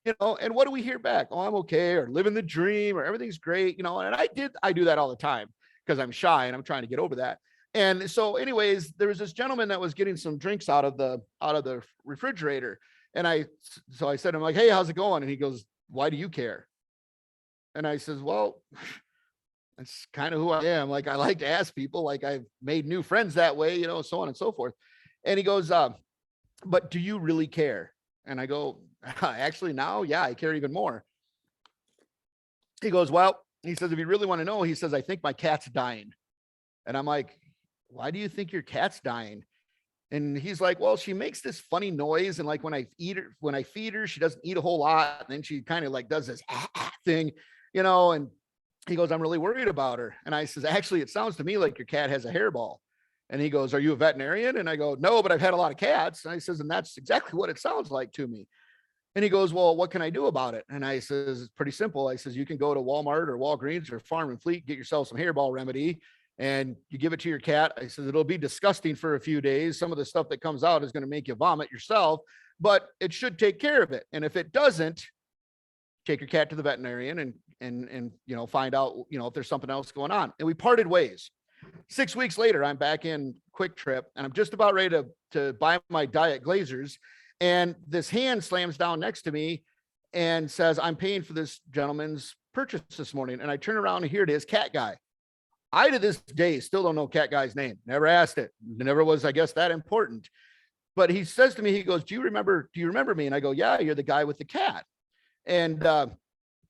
You know, and what do we hear back? Oh, I'm okay, or living the dream, or everything's great, you know. And I do that all the time because I'm shy and I'm trying to get over that. And so anyways, there was this gentleman that was getting some drinks out of the refrigerator. And I said, I'm like, hey, how's it going? And he goes, why do you care? And I says, well, that's kind of who I am. Like, I like to ask people, like I've made new friends that way, you know, so on and so forth. And he goes, but do you really care? And I go, actually now, yeah, I care even more. He goes, well, he says, if you really want to know, he says, I think my cat's dying. And I'm like, why do you think your cat's dying? And he's like, well, she makes this funny noise. And like when I feed her, she doesn't eat a whole lot. And then she kind of like does this thing, you know, and he goes, I'm really worried about her. And I says, actually, it sounds to me like your cat has a hairball. And he goes, are you a veterinarian? And I go, no, but I've had a lot of cats. And I says, and that's exactly what it sounds like to me. And he goes, well, what can I do about it? And I says, it's pretty simple. I says, you can go to Walmart or Walgreens or Farm and Fleet, get yourself some hairball remedy, and you give it to your cat. I said, it'll be disgusting for a few days. Some of the stuff that comes out is going to make you vomit yourself, but it should take care of it. And if it doesn't, take your cat to the veterinarian and you know, find out, you know, if there's something else going on. And we parted ways. 6 weeks later, I'm back in Quick Trip and I'm just about ready to buy my Diet Glazers. And this hand slams down next to me and says, I'm paying for this gentleman's purchase this morning. And I turn around and here it is, Cat Guy. I, to this day, still don't know Cat Guy's name. Never asked it. Never was, I guess, that important. But he says to me, he goes, do you remember me? And I go, yeah, you're the guy with the cat. And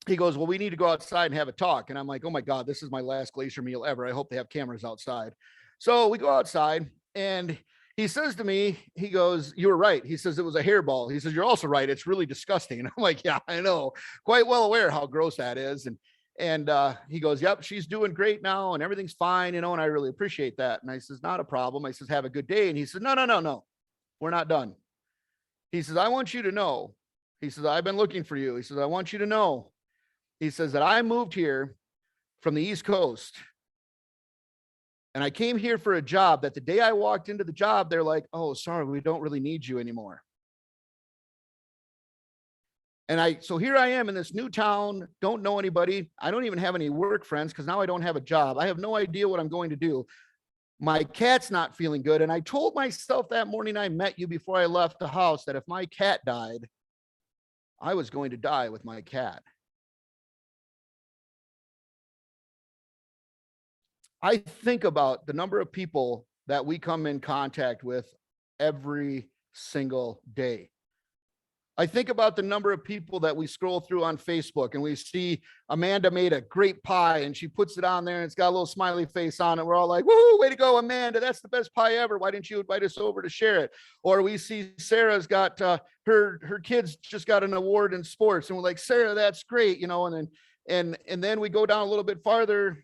he goes, well, we need to go outside and have a talk. And I'm like, oh my God, this is my last Glacier meal ever. I hope they have cameras outside. So we go outside and he says to me, he goes, you were right. He says, it was a hairball. He says, you're also right. It's really disgusting. And I'm like, yeah, I know, quite well aware how gross that is. And he goes, yep, she's doing great now and everything's fine, and I really appreciate that. And I says, not a problem. I says, have a good day. And he says, no, we're not done. He says, I want you to know. He says, I've been looking for you. He says, I want you to know. He says that I moved here from the East Coast and I came here for a job that the day I walked into the job, they're like, oh, sorry, we don't really need you anymore. And so here I am in this new town, don't know anybody. I don't even have any work friends because now I don't have a job. I have no idea what I'm going to do. My cat's not feeling good. And I told myself that morning I met you before I left the house that if my cat died, I was going to die with my cat. I think about the number of people that we come in contact with every single day. I think about the number of people that we scroll through on Facebook and we see Amanda made a great pie and she puts it on there and it's got a little smiley face on it. We're all like, woohoo, way to go, Amanda. That's the best pie ever. Why didn't you invite us over to share it? Or we see Sarah's got her kids just got an award in sports and we're like, Sarah, that's great. And then we go down a little bit farther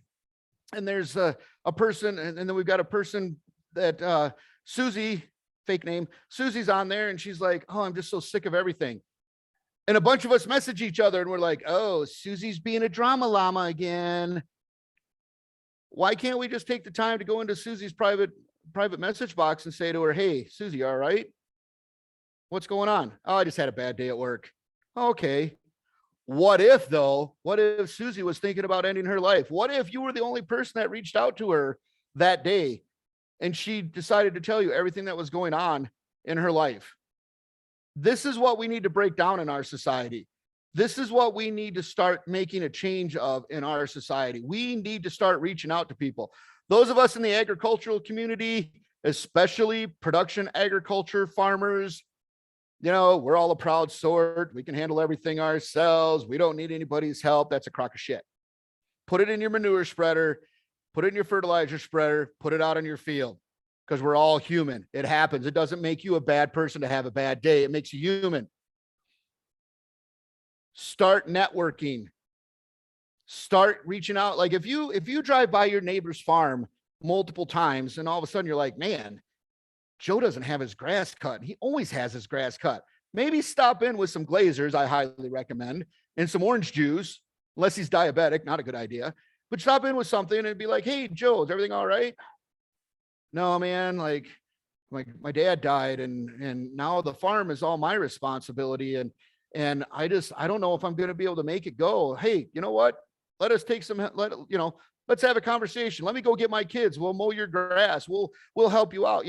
and there's a person and then we've got a person that Susie, fake name, Susie's on there and she's like, oh, I'm just so sick of everything. And a bunch of us message each other and we're like, oh, Susie's being a drama llama again. Why can't we just take the time to go into Susie's private message box and say to her, hey, Susie, all right? What's going on? Oh, I just had a bad day at work. Okay. What if Susie was thinking about ending her life? What if you were the only person that reached out to her that day? And she decided to tell you everything that was going on in her life. This is what we need to break down in our society. This is what we need to start making a change of in our society. We need to start reaching out to people. Those of us in the agricultural community, especially production agriculture farmers, we're all a proud sort. We can handle everything ourselves. We don't need anybody's help. That's a crock of shit. Put it in your manure spreader. Put it in your fertilizer spreader, put it out on your field because we're all human. It happens. It doesn't make you a bad person to have a bad day. It makes you human. Start networking. Start reaching out. Like if you drive by your neighbor's farm multiple times and all of a sudden you're like, man, Joe doesn't have his grass cut. He always has his grass cut. Maybe stop in with some Glazers, I highly recommend, and some orange juice, unless he's diabetic, not a good idea. But stop in with something and be like, hey, Joe, is everything all right? No, man, like my dad died and now the farm is all my responsibility. And I don't know if I'm going to be able to make it go. Hey, you know what? Let us take let's have a conversation. Let me go get my kids. We'll mow your grass. We'll help you out.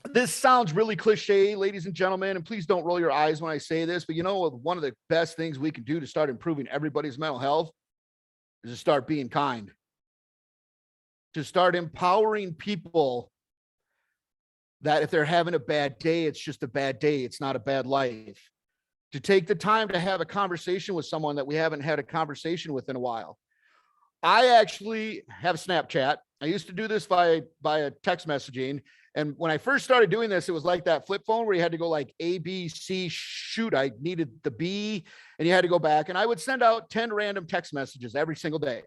This sounds really cliche, ladies and gentlemen, and please don't roll your eyes when I say this, but one of the best things we can do to start improving everybody's mental health is to start being kind, to start empowering people that if they're having a bad day, it's just a bad day. It's not a bad life. To take the time to have a conversation with someone that we haven't had a conversation with in a while. I actually have Snapchat. I used to do this via text messaging. And when I first started doing this, it was like that flip phone where you had to go like A, B, C, shoot. I needed the B and you had to go back and I would send out 10 random text messages every single day.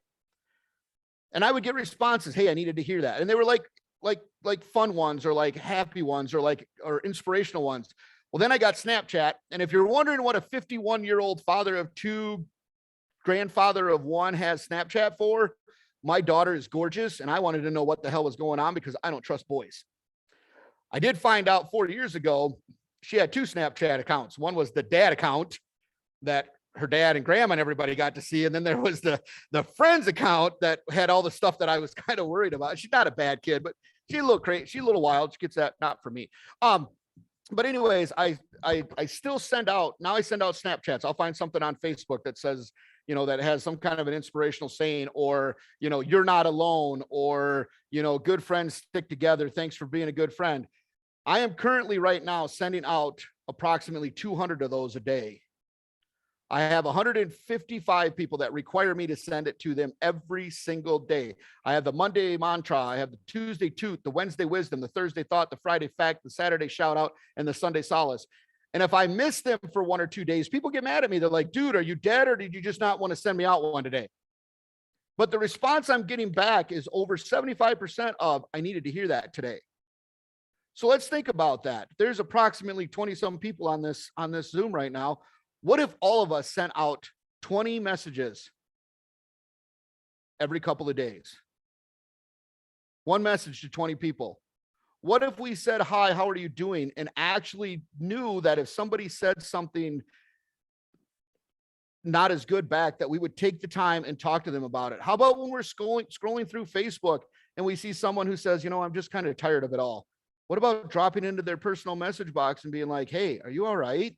And I would get responses. Hey, I needed to hear that. And they were like fun ones or like happy ones or inspirational ones. Well, then I got Snapchat. And if you're wondering what a 51-year-old father of two, grandfather of one has Snapchat for, my daughter is gorgeous. And I wanted to know what the hell was going on because I don't trust boys. I did find out 4 years ago, she had two Snapchat accounts. One was the dad account that her dad and grandma and everybody got to see. And then there was the friends account that had all the stuff that I was kind of worried about. She's not a bad kid, but she's a little crazy. She's a little wild. She gets that, not for me. But anyways, I still send out, now I send out Snapchats. I'll find something on Facebook that says, you know, that has some kind of an inspirational saying, or, you know, you're not alone, or, you know, good friends stick together. Thanks for being a good friend. I am currently right now sending out approximately 200 of those a day. I have 155 people that require me to send it to them every single day. I have the Monday mantra, I have the Tuesday toot, the Wednesday wisdom, the Thursday thought, the Friday fact, the Saturday shout out, and the Sunday solace. And if I miss them for 1 or 2 days, people get mad at me. They're like, dude, are you dead, or did you just not want to send me out one today? But the response I'm getting back is over 75% of, I needed to hear that today. So let's think about that. There's approximately 20 some people on this Zoom right now. What if all of us sent out 20 messages every couple of days? One message to 20 people. What if we said, hi, how are you doing? And actually knew that if somebody said something not as good back, that we would take the time and talk to them about it. How about when we're scrolling through Facebook and we see someone who says, you know, I'm just kind of tired of it all. What about dropping into their personal message box and being like, hey, are you all right?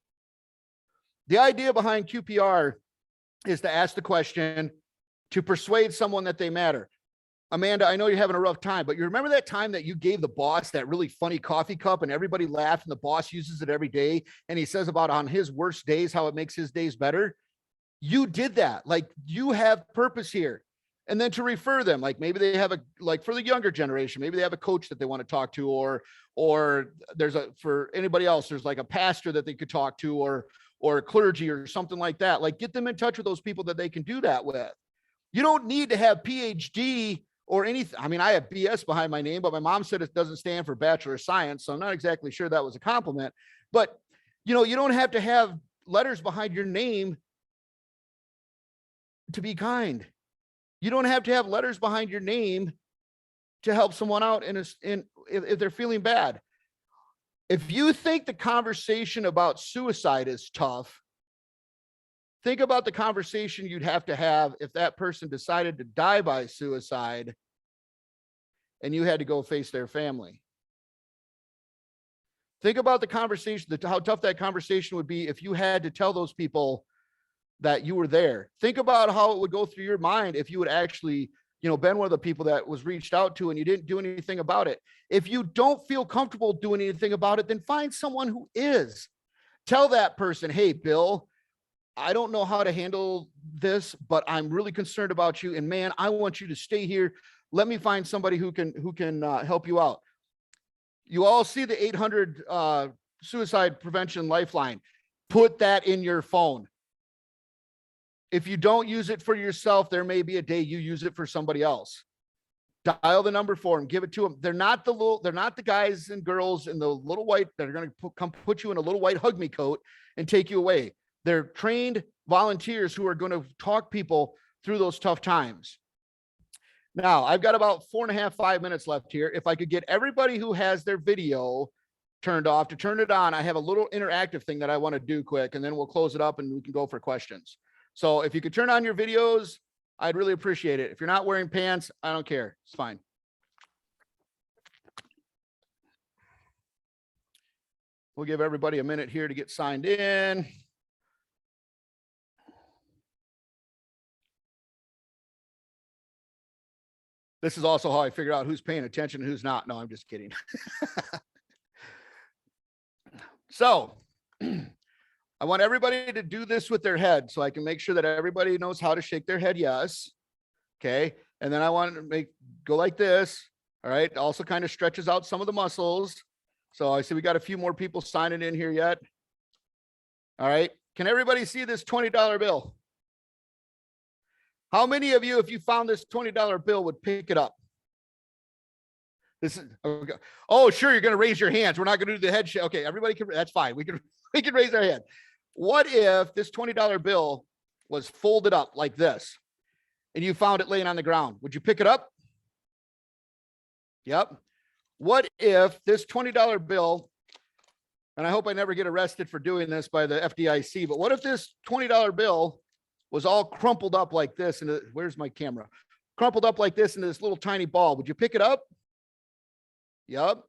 The idea behind QPR is to ask the question, to persuade someone that they matter. Amanda, I know you're having a rough time, but you remember that time that you gave the boss that really funny coffee cup and everybody laughed, and the boss uses it every day, and he says about on his worst days how it makes his days better? You did that. Like, you have purpose here. And then to refer them, like maybe they have like for the younger generation, maybe they have a coach that they want to talk to, or there's for anybody else, there's like a pastor that they could talk to, or a clergy or something like that. Like, get them in touch with those people that they can do that with. You don't need to have PhD or anything. I mean, I have BS behind my name, but my mom said it doesn't stand for Bachelor of Science. So I'm not exactly sure that was a compliment, but you know, you don't have to have letters behind your name to be kind. You don't have to have letters behind your name to help someone out if they're feeling bad. If you think the conversation about suicide is tough, think about the conversation you'd have to have if that person decided to die by suicide and you had to go face their family. Think about the conversation, how tough that conversation would be if you had to tell those people that you were there. Think about how it would go through your mind if you would actually, you know, been one of the people that was reached out to and you didn't do anything about it. If you don't feel comfortable doing anything about it, then find someone who is. Tell that person, hey, Bill, I don't know how to handle this, but I'm really concerned about you. And man, I want you to stay here. Let me find somebody who can help you out. You all see the 800 suicide prevention lifeline. Put that in your phone. If you don't use it for yourself, there may be a day you use it for somebody else. Dial the number for them, give it to them. They're not the guys and girls in the little white that are going to come put you in a little white hug me coat and take you away. They're trained volunteers who are going to talk people through those tough times. Now, I've got about 5 minutes left here. If I could get everybody who has their video turned off to turn it on, I have a little interactive thing that I want to do quick, and then we'll close it up and we can go for questions. So if you could turn on your videos, I'd really appreciate it. If you're not wearing pants, I don't care. It's fine. We'll give everybody a minute here to get signed in. This is also how I figure out who's paying attention and who's not. No, I'm just kidding. So I want everybody to do this with their head so I can make sure that everybody knows how to shake their head yes. Okay. And then I want to go like this. All right. It also kind of stretches out some of the muscles. So I see we got a few more people signing in here yet. All right. Can everybody see this $20 bill? How many of you, if you found this $20 bill, would pick it up? This is, oh, sure. You're going to raise your hands. We're not going to do the head shake. Okay. Everybody can, that's fine. We can raise our hand. What if this $20 bill was folded up like this and you found it laying on the ground? Would you pick it up? Yep. What if this $20 bill and I hope I never get arrested for doing this by the FDIC, but what if this $20 bill was all crumpled up like this? And where's my camera? Crumpled up like this into this little tiny ball. Would you pick it up? Yup.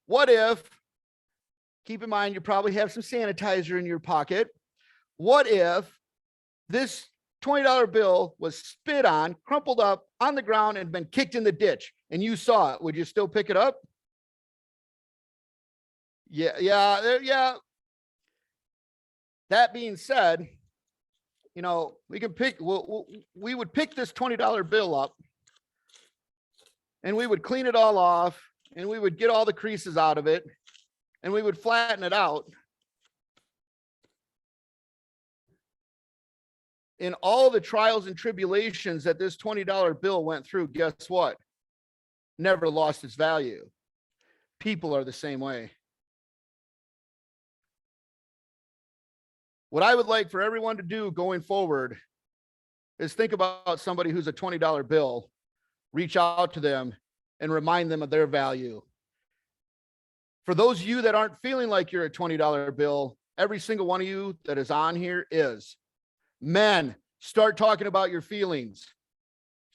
What if, keep in mind, you probably have some sanitizer in your pocket. What if this $20 bill was spit on, crumpled up on the ground, and been kicked in the ditch, and you saw it? Would you still pick it up? Yeah. That being said, you know, we can pick, we would pick this $20 bill up and we would clean it all off and we would get all the creases out of it and we would flatten it out. In all the trials and tribulations that this $20 bill went through, guess what? Never lost its value. People are the same way. What I would like for everyone to do going forward is think about somebody who's a $20 bill, reach out to them and remind them of their value. For those of you that aren't feeling like you're a $20 bill, every single one of you that is on here is. Men, start talking about your feelings.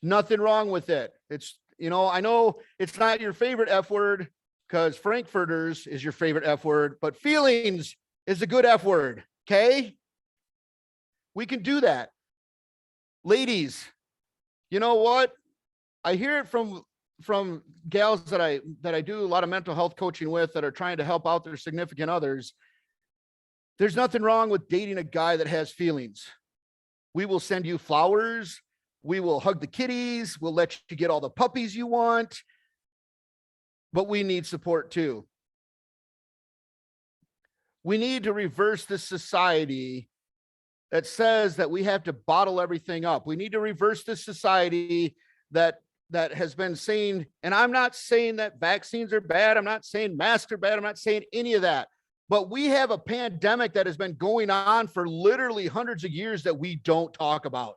Nothing wrong with it. It's, you know, I know it's not your favorite F word because Frankfurters is your favorite F word, but feelings is a good F word. Okay, we can do that. Ladies, you know what? I hear it from gals that I do a lot of mental health coaching with that are trying to help out their significant others. There's nothing wrong with dating a guy that has feelings. We will send you flowers. We will hug the kitties. We'll let you get all the puppies you want. But we need support too. We need to reverse this society that says that we have to bottle everything up. We need to reverse this society that has been saying, and I'm not saying that vaccines are bad. I'm not saying masks are bad. I'm not saying any of that. But we have a pandemic that has been going on for literally hundreds of years that we don't talk about.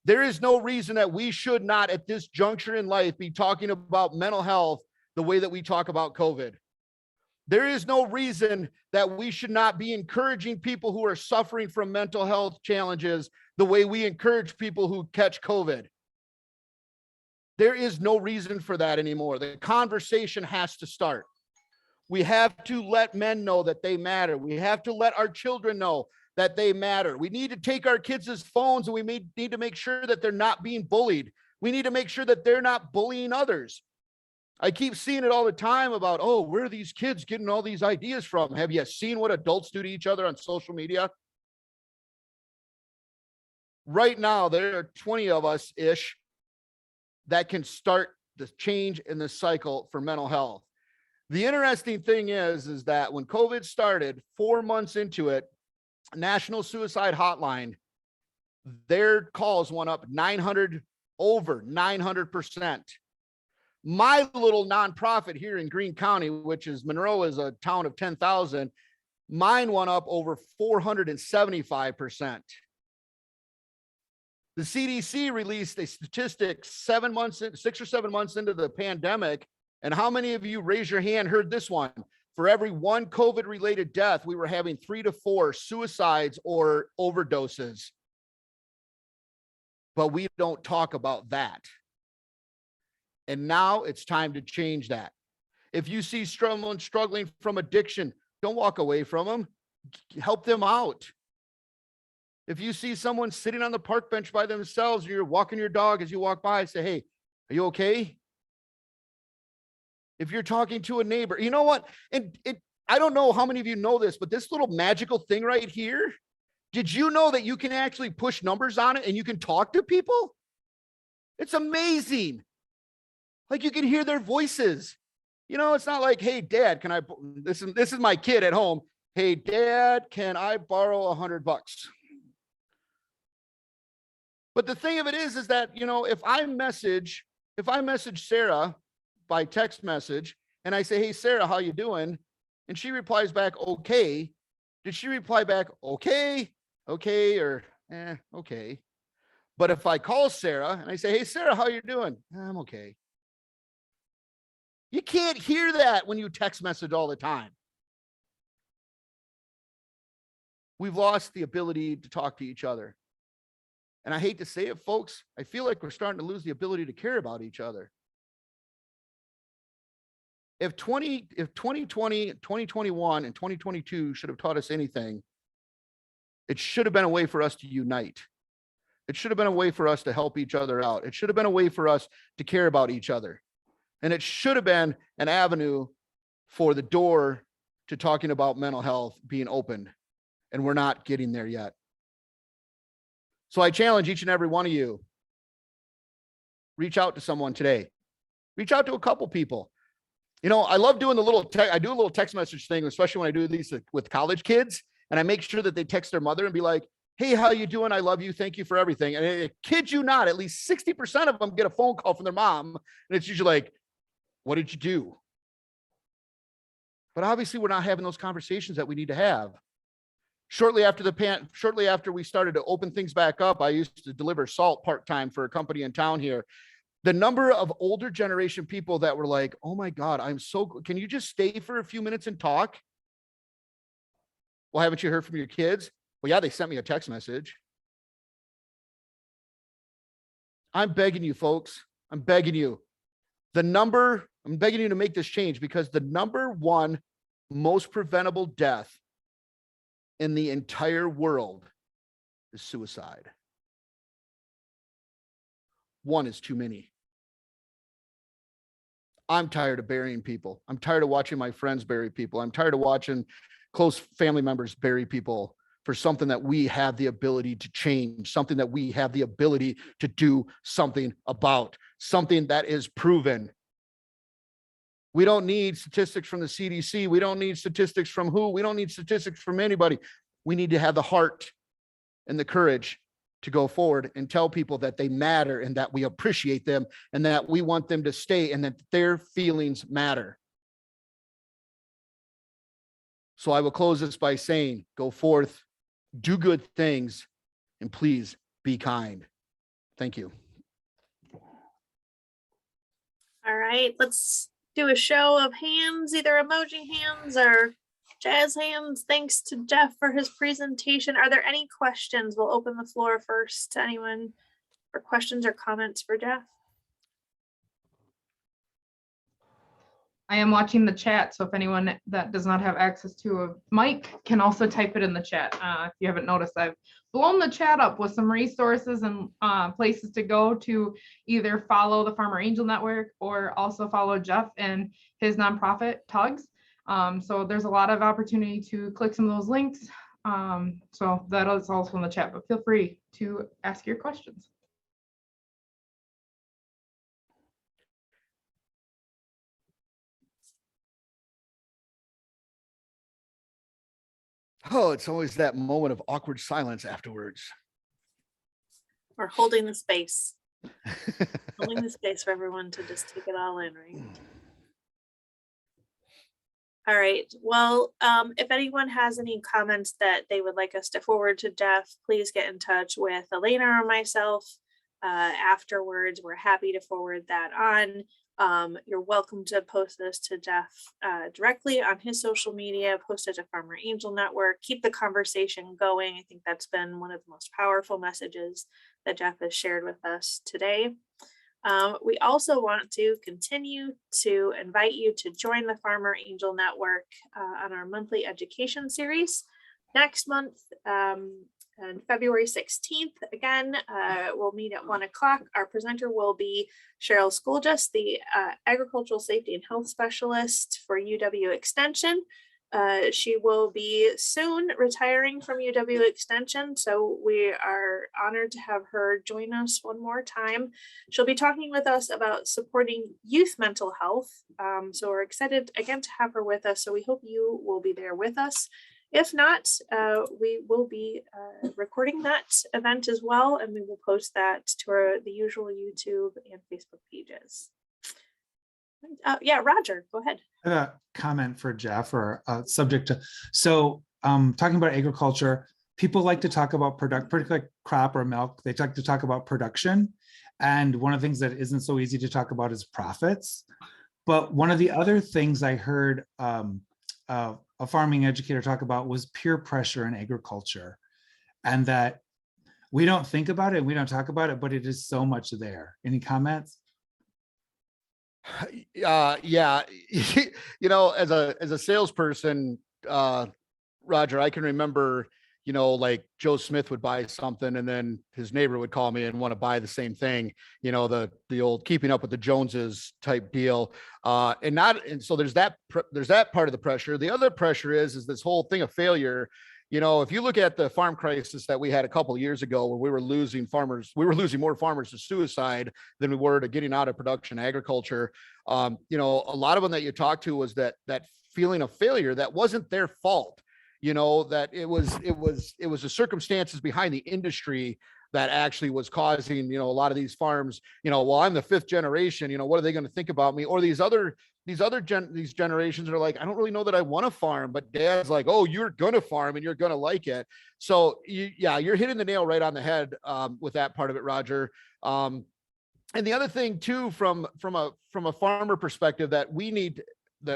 There is no reason that we should not, at this juncture in life, be talking about mental health the way that we talk about COVID. There is no reason that we should not be encouraging people who are suffering from mental health challenges the way we encourage people who catch COVID. There is no reason for that anymore. The conversation has to start. We have to let men know that they matter. We have to let our children know that they matter. We need to take our kids' phones and we need to make sure that they're not being bullied. We need to make sure that they're not bullying others. I keep seeing it all the time about, oh, where are these kids getting all these ideas from? Have you seen what adults do to each other on social media? Right now, there are 20 of us-ish that can start the change in the cycle for mental health. The interesting thing is that when COVID started, 4 months into it, National Suicide Hotline, their calls went up over 900%. My little nonprofit here in Greene County, which is Monroe, is a town of 10,000. Mine went up over 475%. The CDC released a statistic 6 or 7 months into the pandemic. And how many of you, raise your hand, heard this one? For every one COVID-related death, we were having 3 to 4 suicides or overdoses. But we don't talk about that. And now it's time to change that. If you see someone struggling from addiction, don't walk away from them. Help them out. If you see someone sitting on the park bench by themselves, or you're walking your dog as you walk by, say, hey, are you okay? If you're talking to a neighbor, you know what? And I don't know how many of you know this, but this little magical thing right here, did you know that you can actually push numbers on it and you can talk to people? It's amazing. Like you can hear their voices. You know, it's not like, hey, Dad, can I, this is my kid at home. Hey, Dad, can I borrow $100? But the thing of it is that, you know, if I message Sarah by text message and I say, hey, Sarah, how you doing? And she replies back, okay. Did she reply back, okay, or okay? But if I call Sarah and I say, hey, Sarah, how you doing? I'm okay. You can't hear that when you text message all the time. we've lost the ability to talk to each other. And I hate to say it, folks, I feel like we're starting to lose the ability to care about each other. If 2020, 2021, and 2022 should have taught us anything, it should have been a way for us to unite. It should have been a way for us to help each other out. It should have been a way for us to care about each other. And it should have been an avenue for the door to talking about mental health being opened. And we're not getting there yet. So I challenge each and every one of you, reach out to someone today. Reach out to a couple people. You know, I love doing I do a little text message thing, especially when I do these with college kids, and I make sure that they text their mother and be like, hey, how you doing? I love you. Thank you for everything. And I kid you not, at least 60% of them get a phone call from their mom. And it's usually like, what did you do? But obviously we're not having those conversations that we need to have. Shortly after we started to open things back up, I used to deliver salt part-time for a company in town here. The number of older generation people that were like, oh my God, can you just stay for a few minutes and talk? Well, haven't you heard from your kids? Well, yeah, they sent me a text message. I'm begging you, folks. I'm begging you. I'm begging you to make this change, because the number one most preventable death in the entire world is suicide. One is too many. I'm tired of burying people. I'm tired of watching my friends bury people. I'm tired of watching close family members bury people for something that we have the ability to change, something that we have the ability to do something about, something that is proven. We don't need statistics from the CDC. We don't need statistics from WHO. We don't need statistics from anybody. We need to have the heart and the courage to go forward and tell people that they matter and that we appreciate them and that we want them to stay and that their feelings matter. So I will close this by saying, go forth, do good things, and please be kind. Thank you. All right, let's do a show of hands, either emoji hands or jazz hands. Thanks to Jeff for his presentation. Are there any questions? We'll open the floor first to anyone for questions or comments for Jeff. I am watching the chat, so if anyone that does not have access to a mic can also type it in the chat. If you haven't noticed, I've blown the chat up with some resources and places to go to either follow the Farmer Angel Network or also follow Jeff and his nonprofit TUGS. So there's a lot of opportunity to click some of those links. So that is also in the chat, but feel free to ask your questions. Oh, it's always that moment of awkward silence afterwards. We're holding the space. Holding the space for everyone to just take it all in, right? All right. Well, if anyone has any comments that they would like us to forward to Jeff, please get in touch with Elena or myself afterwards. We're happy to forward that on. You're welcome to post this to Jeff directly on his social media, post it to Farmer Angel Network, keep the conversation going. I think that's been one of the most powerful messages that Jeff has shared with us today. We also want to continue to invite you to join the Farmer Angel Network on our monthly education series. Next month, on February 16th, again, we'll meet at 1 o'clock. Our presenter will be Cheryl Schoolgis, the Agricultural Safety and Health Specialist for UW Extension. She will be soon retiring from UW Extension, so we are honored to have her join us one more time. She'll be talking with us about supporting youth mental health. So we're excited again to have her with us. So we hope you will be there with us. If not, we will be recording that event as well, and we will post that to the usual YouTube and Facebook pages. Yeah, Roger, go ahead. I have a comment for Jeff or a subject to, so talking about agriculture, people like to talk about particularly like crop or milk, they like to talk about production. And one of the things that isn't so easy to talk about is profits. But one of the other things I heard a farming educator talk about was peer pressure in agriculture, and that we don't think about it, we don't talk about it, but it is so much there. Any comments? Yeah, as a salesperson, Roger, I can remember, like Joe Smith would buy something and then his neighbor would call me and want to buy the same thing, the old keeping up with the Joneses type deal. And so there's that part of the pressure. The other pressure is this whole thing of failure. If you look at the farm crisis that we had a couple of years ago, where we were losing more farmers to suicide than we were to getting out of production agriculture. A lot of them that you talked to was that feeling of failure that wasn't their fault. That it was the circumstances behind the industry that actually was causing, a lot of these farms, well, I'm the fifth generation, what are they going to think about me? Or these generations are like, I don't really know that I want to farm, but dad's like, oh, you're going to farm and you're going to like it. So you're hitting the nail right on the head with that part of it, Roger. And the other thing too, from a farmer perspective that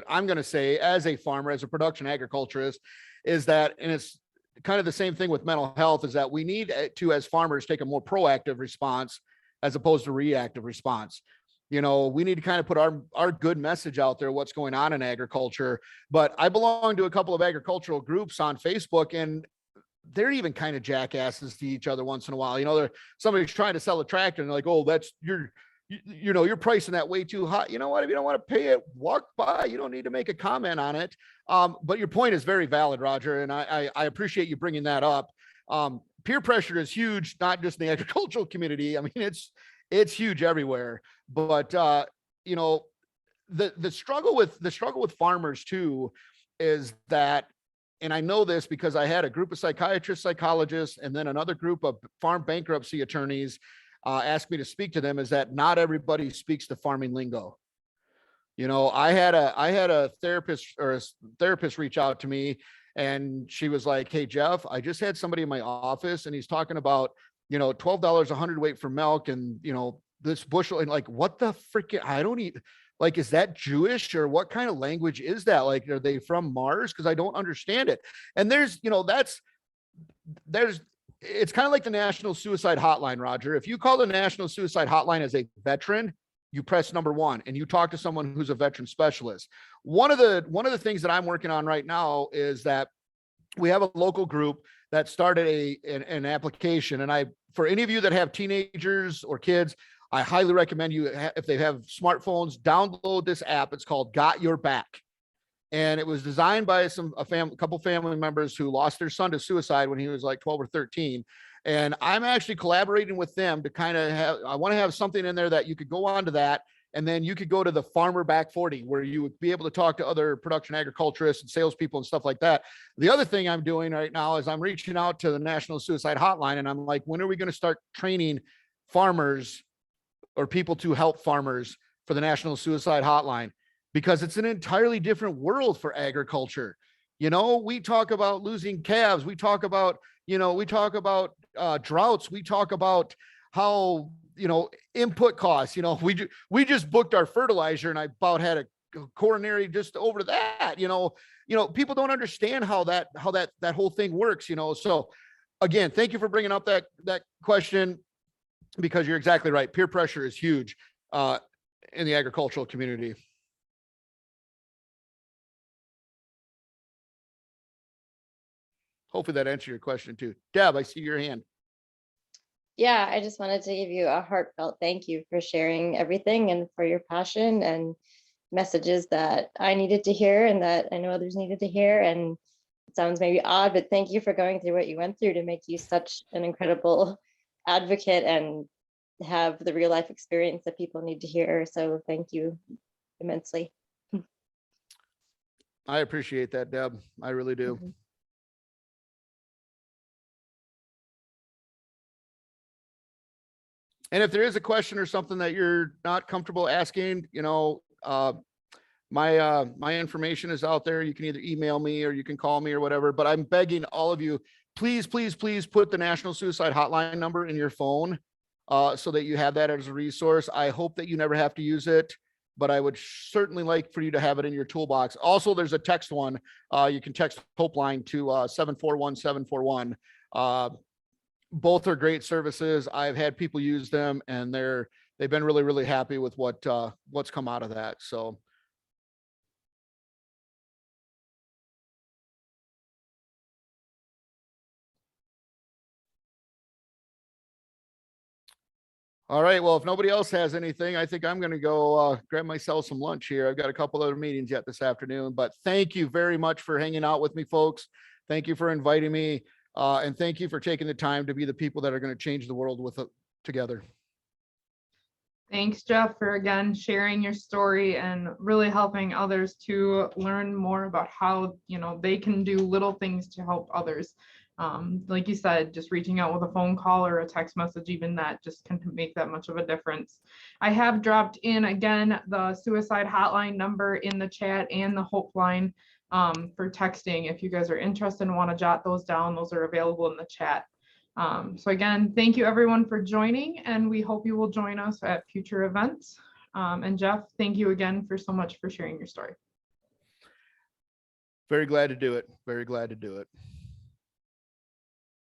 I'm going to say as a farmer, as a production agriculturist, is that, and it's kind of the same thing with mental health, is that we need to, as farmers, take a more proactive response as opposed to reactive response. We need to kind of put our good message out there, what's going on in agriculture. But I belong to a couple of agricultural groups on Facebook, and they're even kind of jackasses to each other once in a while. Somebody's trying to sell a tractor and they're like, oh, that's you're pricing that way too high. You know what? If you don't want to pay it, walk by. You don't need to make a comment on it. But your point is very valid, Roger. And I appreciate you bringing that up. Peer pressure is huge, not just in the agricultural community. I mean, it's huge everywhere. But the struggle with farmers too is that, and I know this because I had a group of psychiatrists, psychologists, and then another group of farm bankruptcy attorneys asked me to speak to them, is that not everybody speaks the farming lingo. I had a therapist reach out to me, and she was like, hey, Jeff, I just had somebody in my office and he's talking about, $12 a hundredweight for milk and, this bushel, and like, what the freaking, I don't eat, like, is that Jewish or what kind of language is that? Like, are they from Mars? Because I don't understand it. And it's kind of like the National Suicide Hotline, Roger. If you call the National Suicide Hotline as a veteran, you press number 1 and you talk to someone who's a veteran specialist. One of the things that I'm working on right now is that we have a local group that started an application. And for any of you that have teenagers or kids, I highly recommend you, if they have smartphones, download this app. It's called Got Your Back. And it was designed by a couple family members who lost their son to suicide when he was like 12 or 13. And I'm actually collaborating with them to kind of I want to have something in there that you could go on to that. And then you could go to the Farmer Back 40, where you would be able to talk to other production agriculturists and salespeople and stuff like that. The other thing I'm doing right now is I'm reaching out to the National Suicide Hotline. And I'm like, when are we going to start training farmers or people to help farmers for the National Suicide Hotline? Because it's an entirely different world for agriculture. We talk about losing calves. We talk about, droughts. We talk about how, input costs, we just booked our fertilizer and I about had a coronary just over that, people don't understand how that whole thing works, So again, thank you for bringing up that question, because you're exactly right. Peer pressure is huge in the agricultural community. Hopefully that answered your question too. Deb, I see your hand. Yeah, I just wanted to give you a heartfelt thank you for sharing everything and for your passion and messages that I needed to hear and that I know others needed to hear. And it sounds maybe odd, but thank you for going through what you went through to make you such an incredible advocate and have the real life experience that people need to hear. So thank you immensely. I appreciate that, Deb. I really do. Mhm. And if there is a question or something that you're not comfortable asking, my information is out there. You can either email me or you can call me or whatever, but I'm begging all of you, please, please, please put the National Suicide Hotline number in your phone so that you have that as a resource. I hope that you never have to use it. but I would certainly like for you to have it in your toolbox. Also, there's a text one. You can text Hotline to 741-741. Both are great services. I've had people use them, and they've been really, really happy with what's come out of that. So. All right. Well, if nobody else has anything, I think I'm going to go grab myself some lunch here. I've got a couple other meetings yet this afternoon, but thank you very much for hanging out with me, folks. Thank you for inviting me. And thank you for taking the time to be the people that are going to change the world with it together. Thanks, Jeff, for again sharing your story and really helping others to learn more about how, you know, they can do little things to help others. Like you said, just reaching out with a phone call or a text message, even that just can make that much of a difference. I have dropped in again the suicide hotline number in the chat and the Hotline for texting. If you guys are interested and want to jot those down, those are available in the chat. So again, thank you everyone for joining, and we hope you will join us at future events. And Jeff, thank you again for so much for sharing your story. Very glad to do it. Very glad to do it.